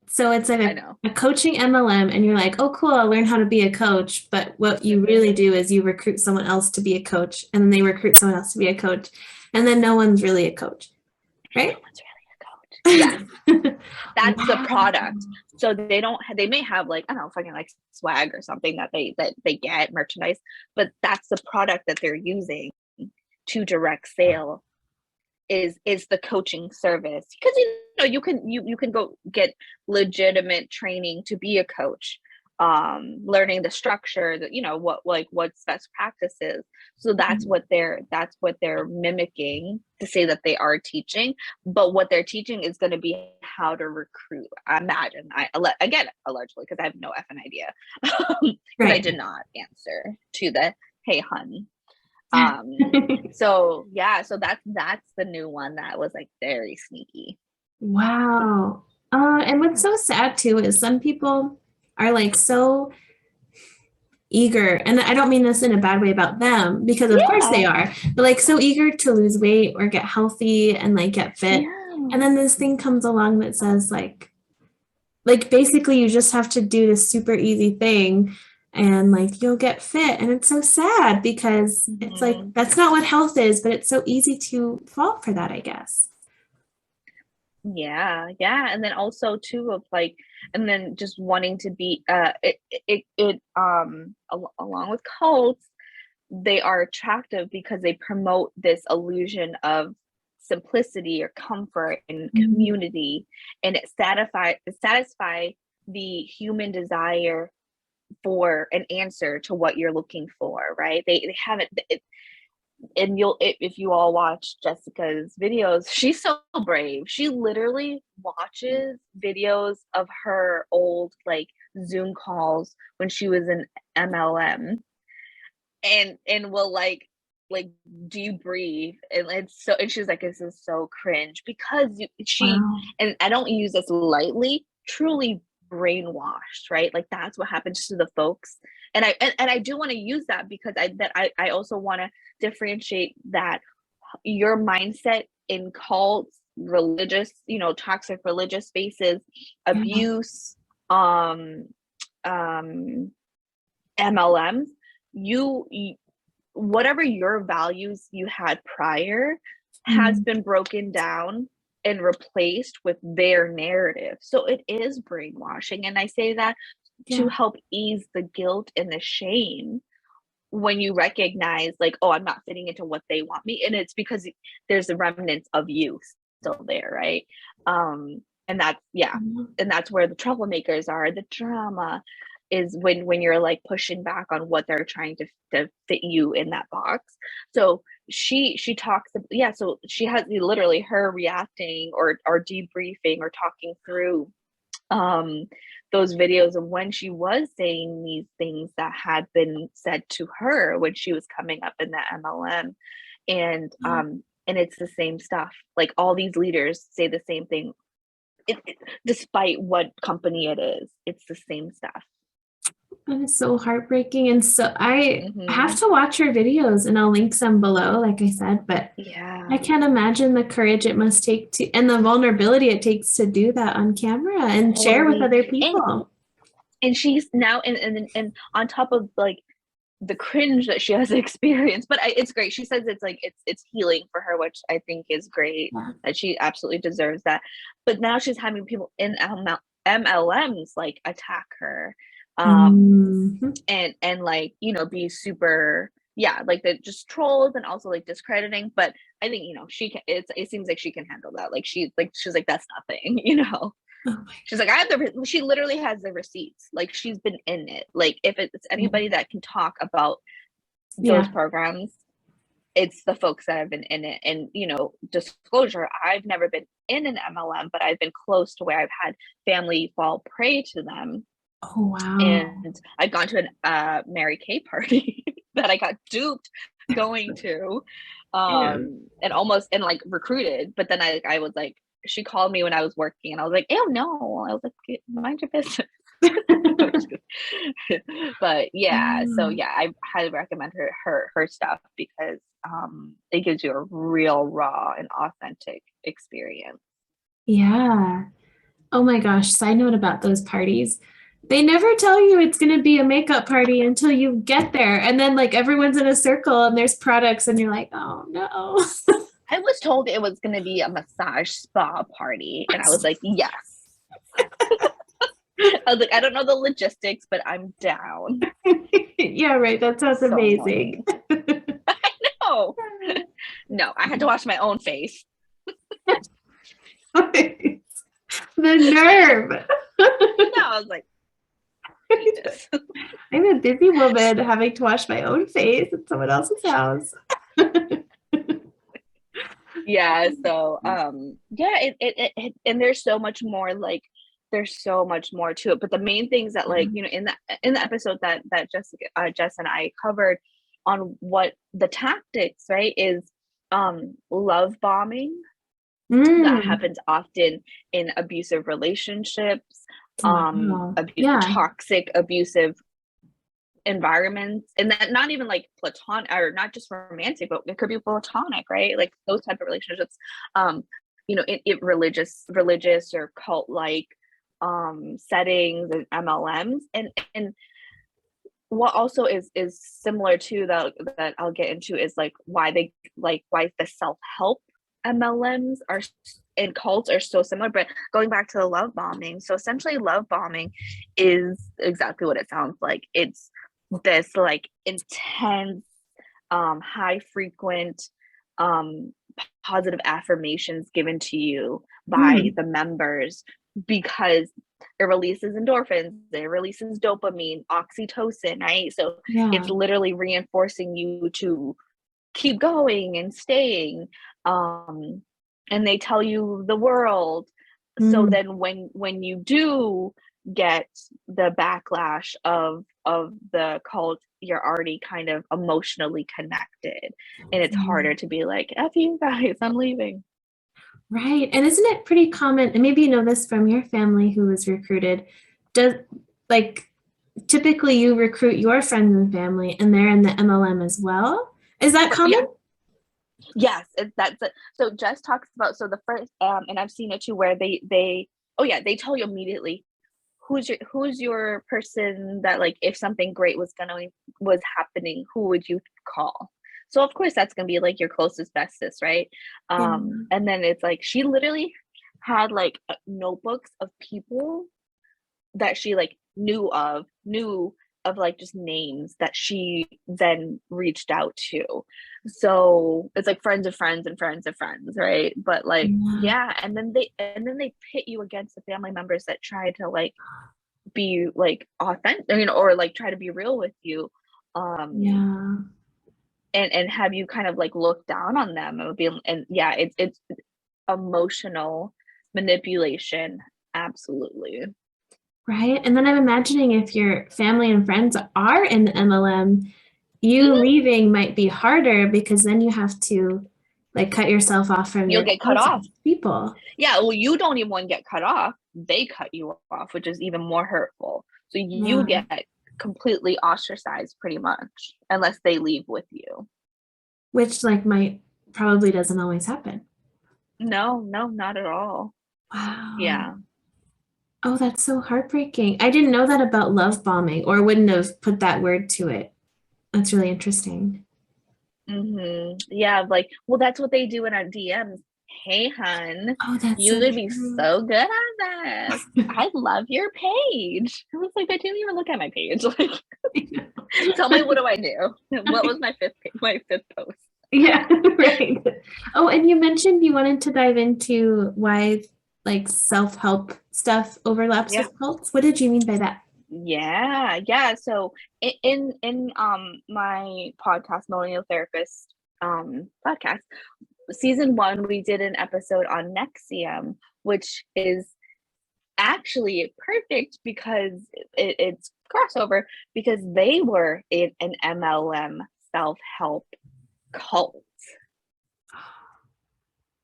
it's like a coaching MLM, and you're like, oh cool, I'll learn how to be a coach. But what you really do is you recruit someone else to be a coach, and then they recruit someone else to be a coach, and then no one's really a coach, right? No one's really a coach. Yes. That's the product. So they may have like, I don't know, fucking like swag or something that they get, merchandise, but that's the product that they're using to direct sale is the coaching service. Because you know you can go get legitimate training to be a coach, learning the structure, that, you know, what's best practices. So that's what they're mimicking to say that they are teaching, but what they're teaching is going to be how to recruit. I imagine, again, allegedly, because I have no effing idea, because I did not answer to the hey hun. So yeah, so that's the new one that was like very sneaky. Wow. And what's so sad too is some people are like so eager, and I don't mean this in a bad way about them, because of course they are, but like so eager to lose weight or get healthy and like get fit. And then this thing comes along that says like basically you just have to do this super easy thing and like you'll get fit. And it's so sad because it's like that's not what health is, but it's so easy to fall for that, I guess. Yeah. And then also too of like, and then just wanting to be along with cults, they are attractive because they promote this illusion of simplicity or comfort and community, and it satisfy the human desire for an answer to what you're looking for, right? They haven't and if you all watch Jessica's videos, she's so brave. She literally watches videos of her old like Zoom calls when she was in MLM, and will like do you breathe, and she's like, this is so cringe, because and I don't use this lightly, truly brainwashed, right? Like that's what happens to the folks. And I do want to use that because I also want to differentiate that your mindset in cults, religious, you know, toxic religious spaces, abuse, MLMs, you whatever your values you had prior has been broken down and replaced with their narrative. So it is brainwashing. And I say that to help ease the guilt and the shame when you recognize like, oh, I'm not fitting into what they want me. And it's because there's the remnants of you still there, right? And that's, and that's where the troublemakers are. The drama is when you're like pushing back on what they're trying to fit you in that box. So she talks, so she has literally her reacting or debriefing or talking through those videos of when she was saying these things that had been said to her when she was coming up in the MLM. And it's the same stuff. Like all these leaders say the same thing, despite what company it is, it's the same stuff. That is so heartbreaking. And so I have Hmm. to watch her videos and I'll link some below, like I said, but I Yeah. can't imagine the courage it must take to, and the vulnerability it takes to do that on camera and share with Totally. other And people. she's now and on top of like the cringe that she has experienced, but it's great. She says it's like it's healing for her, which I think is great. Yeah. That she absolutely deserves that. But now she's having people in MLMs like attack her, Mhm. and like be super, yeah, like the just trolls and also like discrediting. But I think she can. It seems like she can handle that. Like she's like that's nothing, you know. Oh my She's like, I have she literally has the receipts. Like she's been in it. Like if it's God. anybody that can talk about those Yeah. programs, it's the folks that have been in it. And, disclosure, I've never been in an MLM, but I've been close to where I've had family fall prey to them. Oh wow. And I've gone to a Mary Kay party that I got duped going to, Yeah. and almost and like recruited. But then I was like, she called me when I was working, and I was like, "Oh no!" I was like, "Mind your business." But yeah, so Mm. yeah, I highly recommend her stuff because it gives you a real raw and authentic experience. Yeah. Oh my gosh. Side note about those parties. They never tell you it's going to be a makeup party until you get there. And then, like, everyone's in a circle and there's products, and you're like, oh no. I was told it was going to be a massage spa party, and I was like, yes. I was like, I don't know the logistics, but I'm down. Yeah, right. That sounds So amazing. annoying. No, no, I had to wash my own face. The nerve. No, I was like, Jesus. I'm a busy woman having to wash my own face at someone else's house. Yeah, so yeah, and there's so much more, like there's so much more to it. But the main things that, like, in the episode that Jess and I covered on what the tactics, right, is love bombing that Mm. happens often in abusive relationships, Wow. Yeah. toxic abusive environments, and that not even like platonic or not just romantic, but it could be platonic, right? Like those type of relationships, um it religious or cult like settings and MLMs, and what also is similar to that I'll get into is like why the self-help MLMs are and cults are so similar. But going back to the love bombing, so essentially love bombing is exactly what it sounds like. It's this like intense, high frequent, um positive affirmations given to you by Mm. the members, because it releases endorphins, it releases dopamine, oxytocin, right? So it's Yeah. literally reinforcing you to keep going and staying. Um, and they tell you the world. So Mm. then when you do get the backlash of the cult, you're already kind of emotionally connected. And it's harder Mm. to be like, F you guys, I'm leaving. Right. And isn't it pretty common? And maybe you know this from your family who was recruited. Does like typically you recruit your friends and family and they're in the MLM as well? Is that Yeah. common? Yes, that's it. So Jess talks about, so the first, and I've seen it too, where they oh yeah, they tell you immediately who's your person that, like, if something great was happening, who would you call? So of course that's gonna be like your closest bestest, right? Yeah. And then it's like she literally had like notebooks of people that she like knew of like just names that she then reached out to. So it's like friends of friends and friends of friends, right? But like, Yeah. yeah, and then they pit you against the family members that try to like be like authentic, or like try to be real with you, um Yeah. and have you kind of like look down on them and be, and yeah, it's emotional manipulation, absolutely. Right. And then I'm imagining if your family and friends are in the MLM, you Mhm. leaving might be harder because then you have to like cut yourself off from You'll your get cut off. closest people. Yeah, well, you don't even get cut off. They cut you off, which is even more hurtful. So you Yeah. get completely ostracized pretty much, unless they leave with you. Which like probably doesn't always happen. No, not at all. Wow. Yeah. Oh, that's so heartbreaking. I didn't know that about love bombing, or wouldn't have put that word to it. That's really interesting. Yeah, like, well, that's what they do in our DMs. Hey, hun, Oh, that's you so would be true. so good at this. I love your page. I was like, I didn't even look at my page. Like, tell me, what do I do? What was my fifth post? Yeah, right. Oh, and you mentioned you wanted to dive into why like self-help stuff overlaps Yeah. with cults. What did you mean by that? Yeah. So in my podcast, Millennial Therapists podcast, season 1, we did an episode on NXIVM, which is actually perfect because it's crossover, because they were in an MLM self-help cult.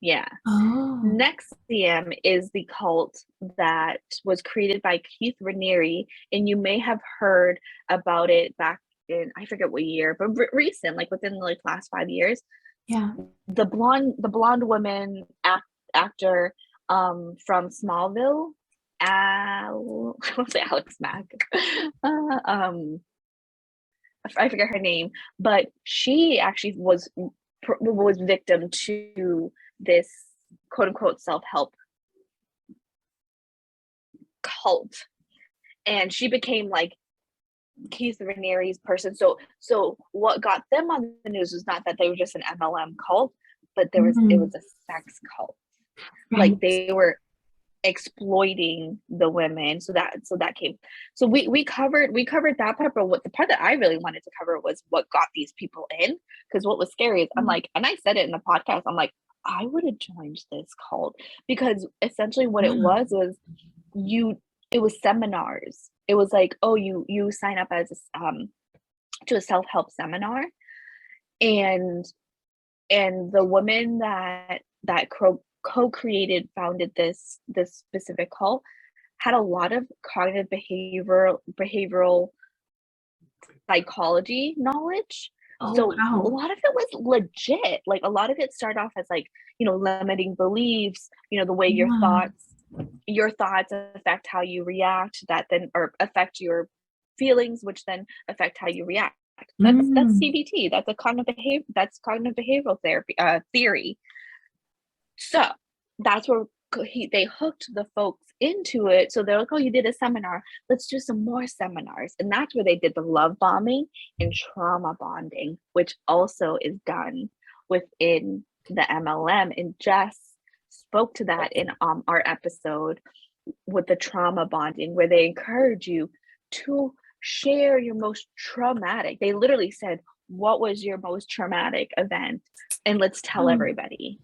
Yeah. Oh. NXIVM is the cult that was created by Keith Raniere, and you may have heard about it back in, I forget what year, but recent, like within the last 5 years. Yeah. The blonde woman actor from Smallville, I won't say Alex Mack. I forget her name, but she actually was victim to this quote unquote self-help cult, and she became like Keith Raniere's person. So what got them on the news was not that they were just an MLM cult, but it was a sex cult. Right. Like they were exploiting the women. So that came. So we covered that part, but what the part that I really wanted to cover was what got these people in. Because what was scary is I'm like, and I said it in the podcast, I'm like, I would have joined this cult, because essentially what it was it was seminars. It was like, oh, you sign up as to a self-help seminar, and the woman that co-created, founded this specific cult, had a lot of cognitive behavioral psychology knowledge. Oh, So wow. a lot of it was legit. Like a lot of it started off as like, limiting beliefs, the way your thoughts affect how you react, that then or affect your feelings, which then affect how you react. That's CBT. That's cognitive behavioral therapy theory. So that's where they hooked the folks into it. So they're like, oh, you did a seminar, let's do some more seminars. And that's where they did the love bombing and trauma bonding, which also is done within the MLM. And Jess spoke to that in our episode with the trauma bonding, where they encourage you to share your most traumatic. They literally said, what was your most traumatic event? And let's tell everybody.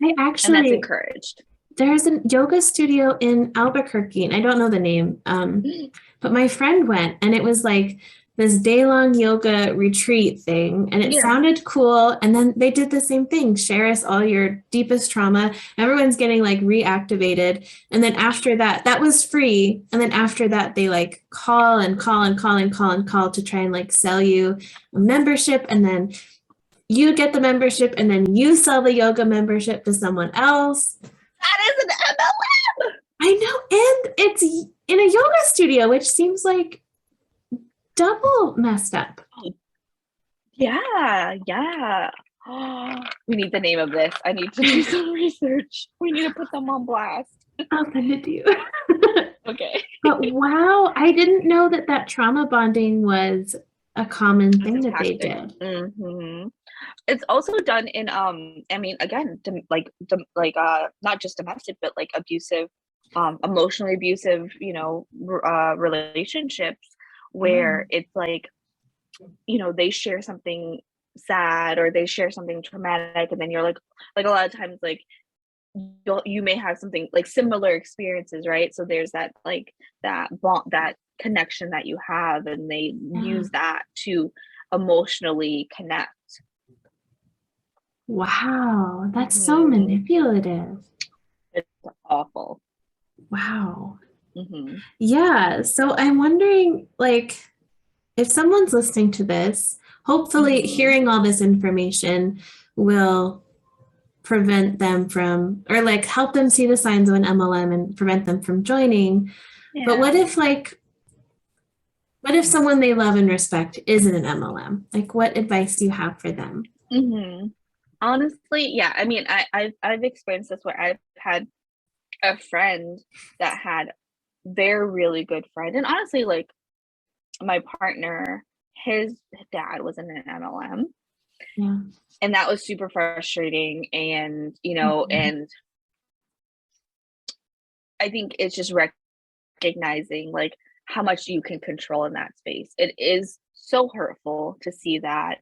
And that's encouraged. There's a yoga studio in Albuquerque, and I don't know the name, but my friend went, and it was like this day-long yoga retreat thing, and it sounded cool. And then they did the same thing: share us all your deepest trauma. Everyone's getting like reactivated, and then after that was free. And then after that, they like call to try and like sell you a membership, and then you get the membership, and then you sell the yoga membership to someone else. That is an MLM. I know, and it's in a yoga studio, which seems like double messed up. Yeah. We need the name of this. I need to do some research. We need to put them on blast. I'll send it to you. Okay. But wow, I didn't know that trauma bonding was a common thing that they did. It's also done in I mean, again, not just domestic, but like abusive, emotionally abusive, relationships, where it's like, they share something sad or they share something traumatic, and then you're like a lot of times, like you may have something like similar experiences, right? So there's that like that bond, that connection that you have, and they use that to emotionally connect. Wow, that's so manipulative. It's awful. Wow. Yeah. So I'm wondering, like, if someone's listening to this, hopefully hearing all this information will prevent them from, or like help them see the signs of an MLM and prevent them from joining. But Yeah. what if someone they love and respect isn't an MLM? Like, what advice do you have for them? Honestly, yeah. I mean, I've experienced this where I've had a friend that had their really good friend, and honestly, like my partner, his dad was in an MLM, Yeah. and that was super frustrating. And and I think it's just recognizing like how much you can control in that space. It is so hurtful to see that,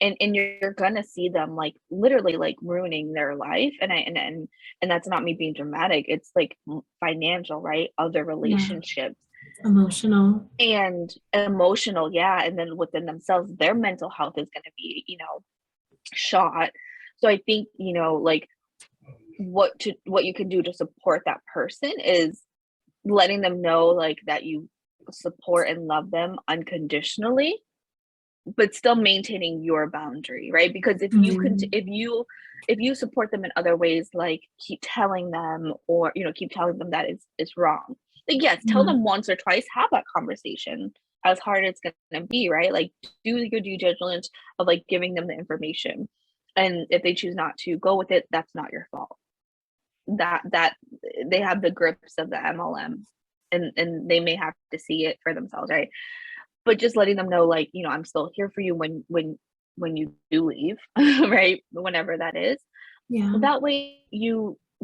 and you're gonna see them like literally like ruining their life. And that's not me being dramatic. It's like financial, right? Other Yeah. relationships Emotional. and emotional, yeah. And then within themselves, their mental health is gonna be, shot. So I think, like what you can do to support that person is letting them know like that you support and love them unconditionally, but still maintaining your boundary, right? Because if you support them in other ways, like keep telling them, or keep telling them that it's wrong, like yes, tell Yeah. them once or twice, have that conversation, as hard as it's gonna be, right? Like do your due diligence of like giving them the information, and if they choose not to go with it, that's not your fault. That they have the grips of the MLM, and they may have to see it for themselves, right? But just letting them know, like, I'm still here for you when you do leave, right? Whenever that is. Yeah. That way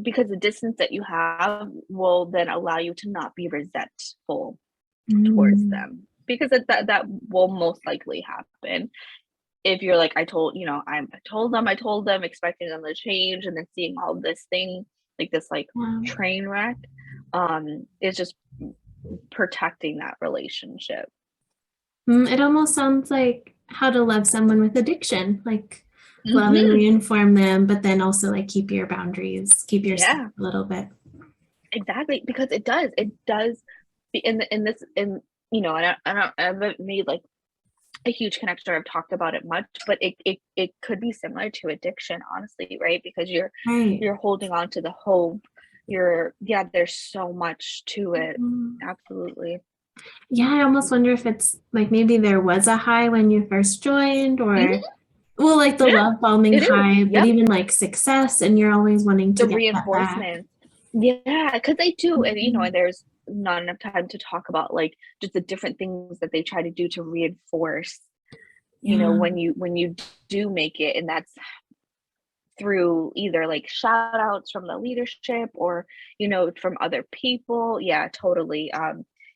because the distance that you have will then allow you to not be resentful towards Mm. them, because that will most likely happen if you're like, I told them, expecting them to change, and then seeing all this thing, like this like Yeah. train wreck, is just protecting that relationship. It almost sounds like how to love someone with addiction, like love and Hmm. reinform them, but then also like keep your boundaries, keep yourself Yeah, a little bit. exactly. Because it does be in this, and I haven't made like a huge connection or I've talked about it much, but it could be similar to addiction, honestly, right? Because Right. you're holding on to the hope. Yeah, there's so much to it. Mhm. Absolutely. Yeah, I almost wonder if it's like maybe there was a high when you first joined, or Hmm. well, like the Yeah, love bombing it is. high, but Yep. even like success, and you're always wanting to The get that back. reinforcement. Yeah, because they do. And Mhm. and there's not enough time to talk about like just the different things that they try to do to reinforce, Yeah. when you do make it. And that's through either like shout outs from the leadership, or from other people. Yeah, totally.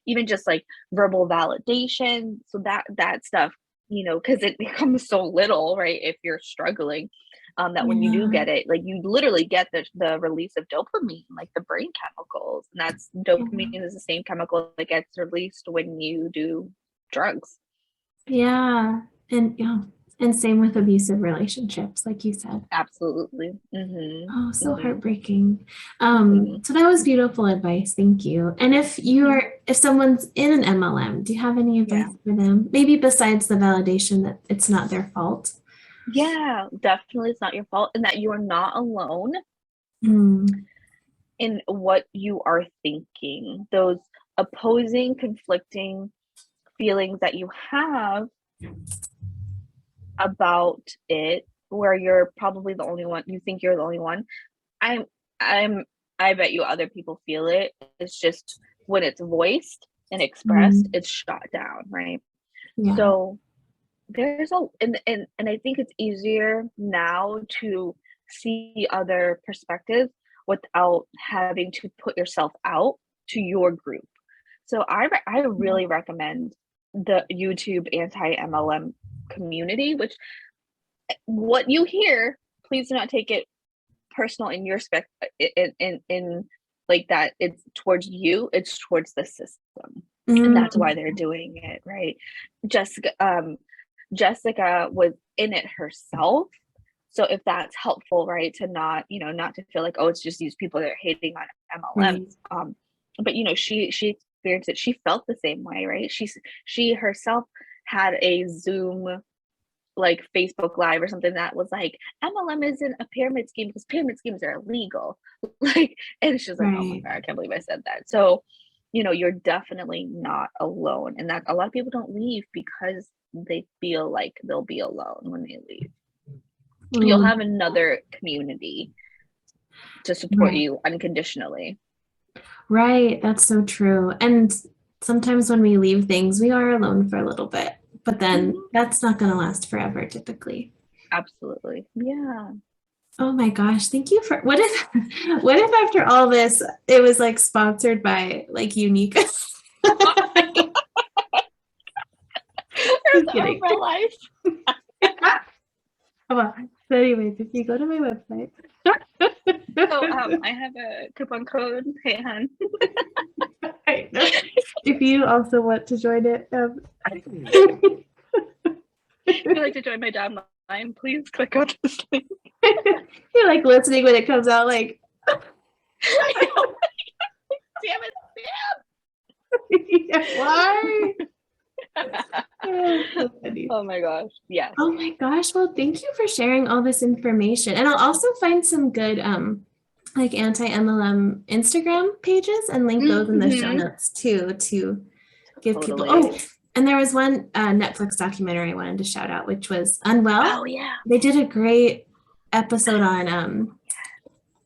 Even just like verbal validation, so that stuff, because it becomes so little, right? If you're struggling, that when you do Yeah. get it, like you literally get the release of dopamine, like the brain chemicals. And that's Yeah. dopamine is the same chemical that gets released when you do drugs. Yeah. And yeah. And same with abusive relationships, like you said. Absolutely. Hmm. Oh, so Hmm. heartbreaking. Hmm. So that was beautiful advice. Thank you. And if someone's in an MLM, do you have any advice Yeah. for them? Maybe besides the validation that it's not their fault. Yeah, definitely it's not your fault, and that you are not alone Mm, in what you are thinking. Those opposing, conflicting feelings that you have about it, where you're probably the only one, you think you're the only one. I'm I'm I bet you other people feel it. It's just when it's voiced and expressed, mm, it's shot down, right? yeah. So there's a and I think it's easier now to see other perspectives without having to put yourself out to your group. So I Yeah. really recommend the YouTube anti-MLM community, which what you hear, please do not take it personal in your spec in like that it's towards you, it's towards the system. And that's why Mm, they're doing it, right? Jessica was in it herself. So if that's helpful, right, to not, not to feel like, oh, it's just these people that are hating on right. MLMs. but she experienced it. She felt the same way, right? She herself had a Zoom, like Facebook Live or something, that was like, MLM isn't a pyramid scheme because pyramid schemes are illegal. Like, and she's like, oh my God, I can't believe I said that. So, you're definitely not alone. And that a lot of people don't leave because they feel like they'll be alone when they leave. You'll have another community to support you unconditionally. Right. That's so true. And sometimes when we leave things, we are alone for a little bit, but then that's not going to last forever typically. Absolutely. Yeah. Oh my gosh. Thank you for, what if after all this, it was like sponsored by like Unique? There's our life. Come on. So anyways, if you go to my website. So I have a coupon code. Hey, hon. If you also want to join it. If you'd like to join my downline, please click on this link. You're like listening when it comes out, like, damn it, Sam. Why? So funny. Oh my gosh. Yes. Oh my gosh. Well, thank you for sharing all this information. And I'll also find some good like anti-MLM Instagram pages and link those in the show notes too, to give people. Oh, and there was one Netflix documentary I wanted to shout out, which was Unwell. Oh yeah. They did a great episode on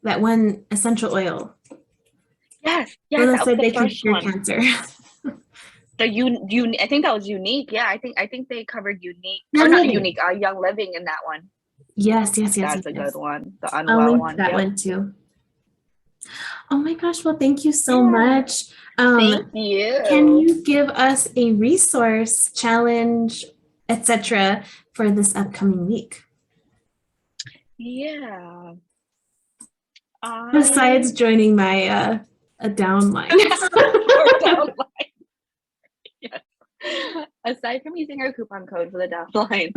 that one essential oil. Yes. Yes. That said they can cure cancer. So I think that was Unique. Yeah, I think they covered Unique, or not Unique, Young Living in that one. Yes. That's a good one. The Unwell one. That one too. Oh my gosh. Well, thank you so much. Thank you. Can you give us a resource, challenge, etc. for this upcoming week? Yeah. Besides joining my a downline. Yes. Aside from using our coupon code for the downline,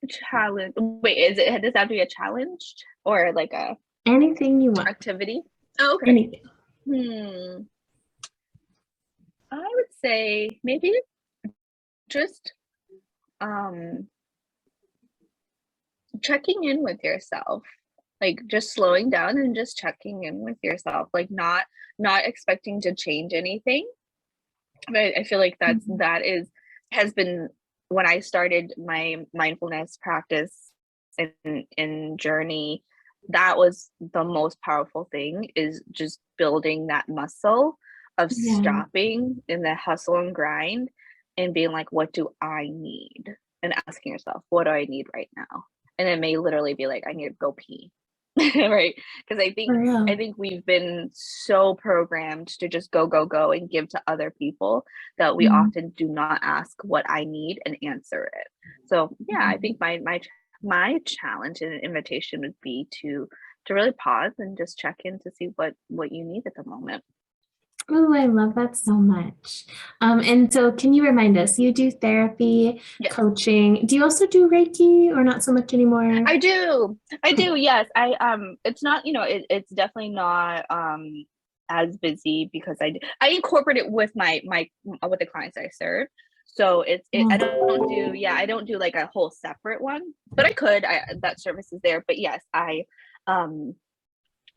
challenge. Wait, does it have to be a challenge or like a anything you want activity? Oh, okay. Anything. I would say maybe just checking in with yourself, like just slowing down and just checking in with yourself, like not expecting to change anything. But I feel like has been when I started my mindfulness practice and journey, that was the most powerful thing, is just building that muscle of stopping in the hustle and grind and being like, what do I need? And asking yourself, what do I need right now? And it may literally be like, I need to go pee. Right? Because I think we've been so programmed to just go and give to other people that we often do not ask what I need and answer it. So yeah, I think my challenge and invitation would be to really pause and just check in to see what you need at the moment. Oh, I love that so much. And so can you remind us, you do therapy, coaching. Do you also do Reiki, or not so much anymore? I do. Yes. It's not, it's definitely not as busy because I incorporate it with my with the clients I serve. So I don't do like a whole separate one, but I could. That service is there. But yes,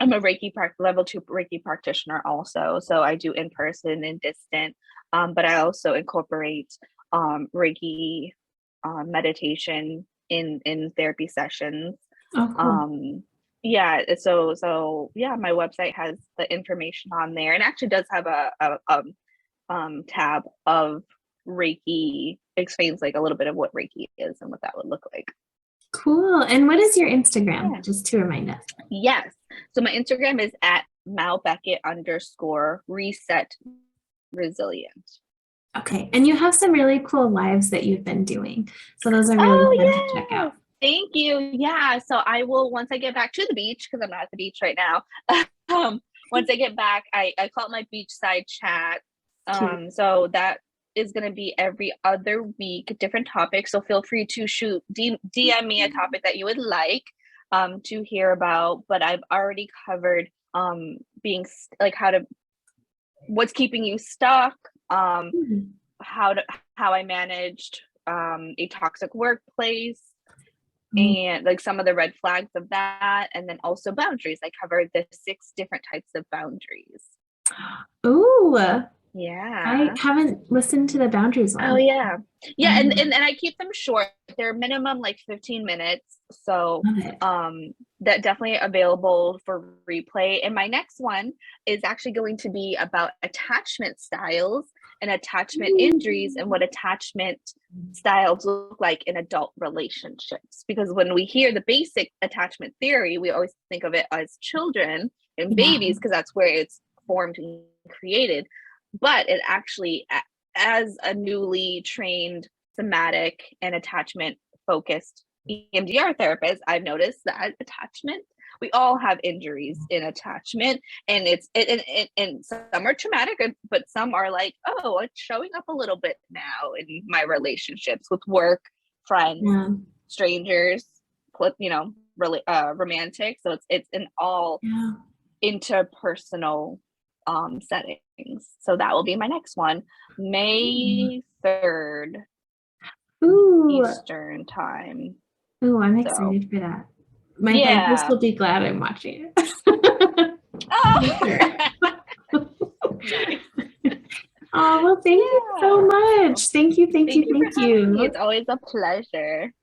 I'm a Reiki level 2 Reiki practitioner also. So I do in person and distant, but I also incorporate Reiki meditation in therapy sessions. Oh, cool. Yeah. So yeah, my website has the information on there, and actually does have a tab of Reiki, explains like a little bit of what Reiki is and what that would look like. Cool. And what is your Instagram? Just to remind us. Yes. So my Instagram is at Mao Beckett _reset resilient. Okay. And you have some really cool lives that you've been doing. So those are really fun to check out. Thank you. Yeah. So I will, once I get back to the beach, because I'm not at the beach right now. Once I get back, I call it my beachside chat. So that is going to be every other week, different topics. So feel free to DM me a topic that you would like to hear about. But I've already covered being like what's keeping you stuck, how I managed a toxic workplace, and like some of the red flags of that, and then also boundaries. I covered the 6 different types of boundaries. Ooh, yeah, I haven't listened to the boundaries one. Oh yeah, and I keep them short. They're minimum like 15 minutes, so that definitely available for replay. And my next one is actually going to be about attachment styles and attachment injuries, and what attachment styles look like in adult relationships. Because when we hear the basic attachment theory, we always think of it as children and babies, because that's where it's formed and created. But it actually, as a newly trained somatic and attachment focused EMDR therapist, I've noticed that attachment, we all have injuries in attachment, and and some are traumatic, but some are like, oh, it's showing up a little bit now in my relationships with work, friends, strangers, really romantic. So it's in all interpersonal settings. So that will be my next one, May 3rd, Eastern time. Ooh, I'm excited for that. My therapist will be glad I'm watching it. Oh, well, thank you so much. Thank you. It's always a pleasure.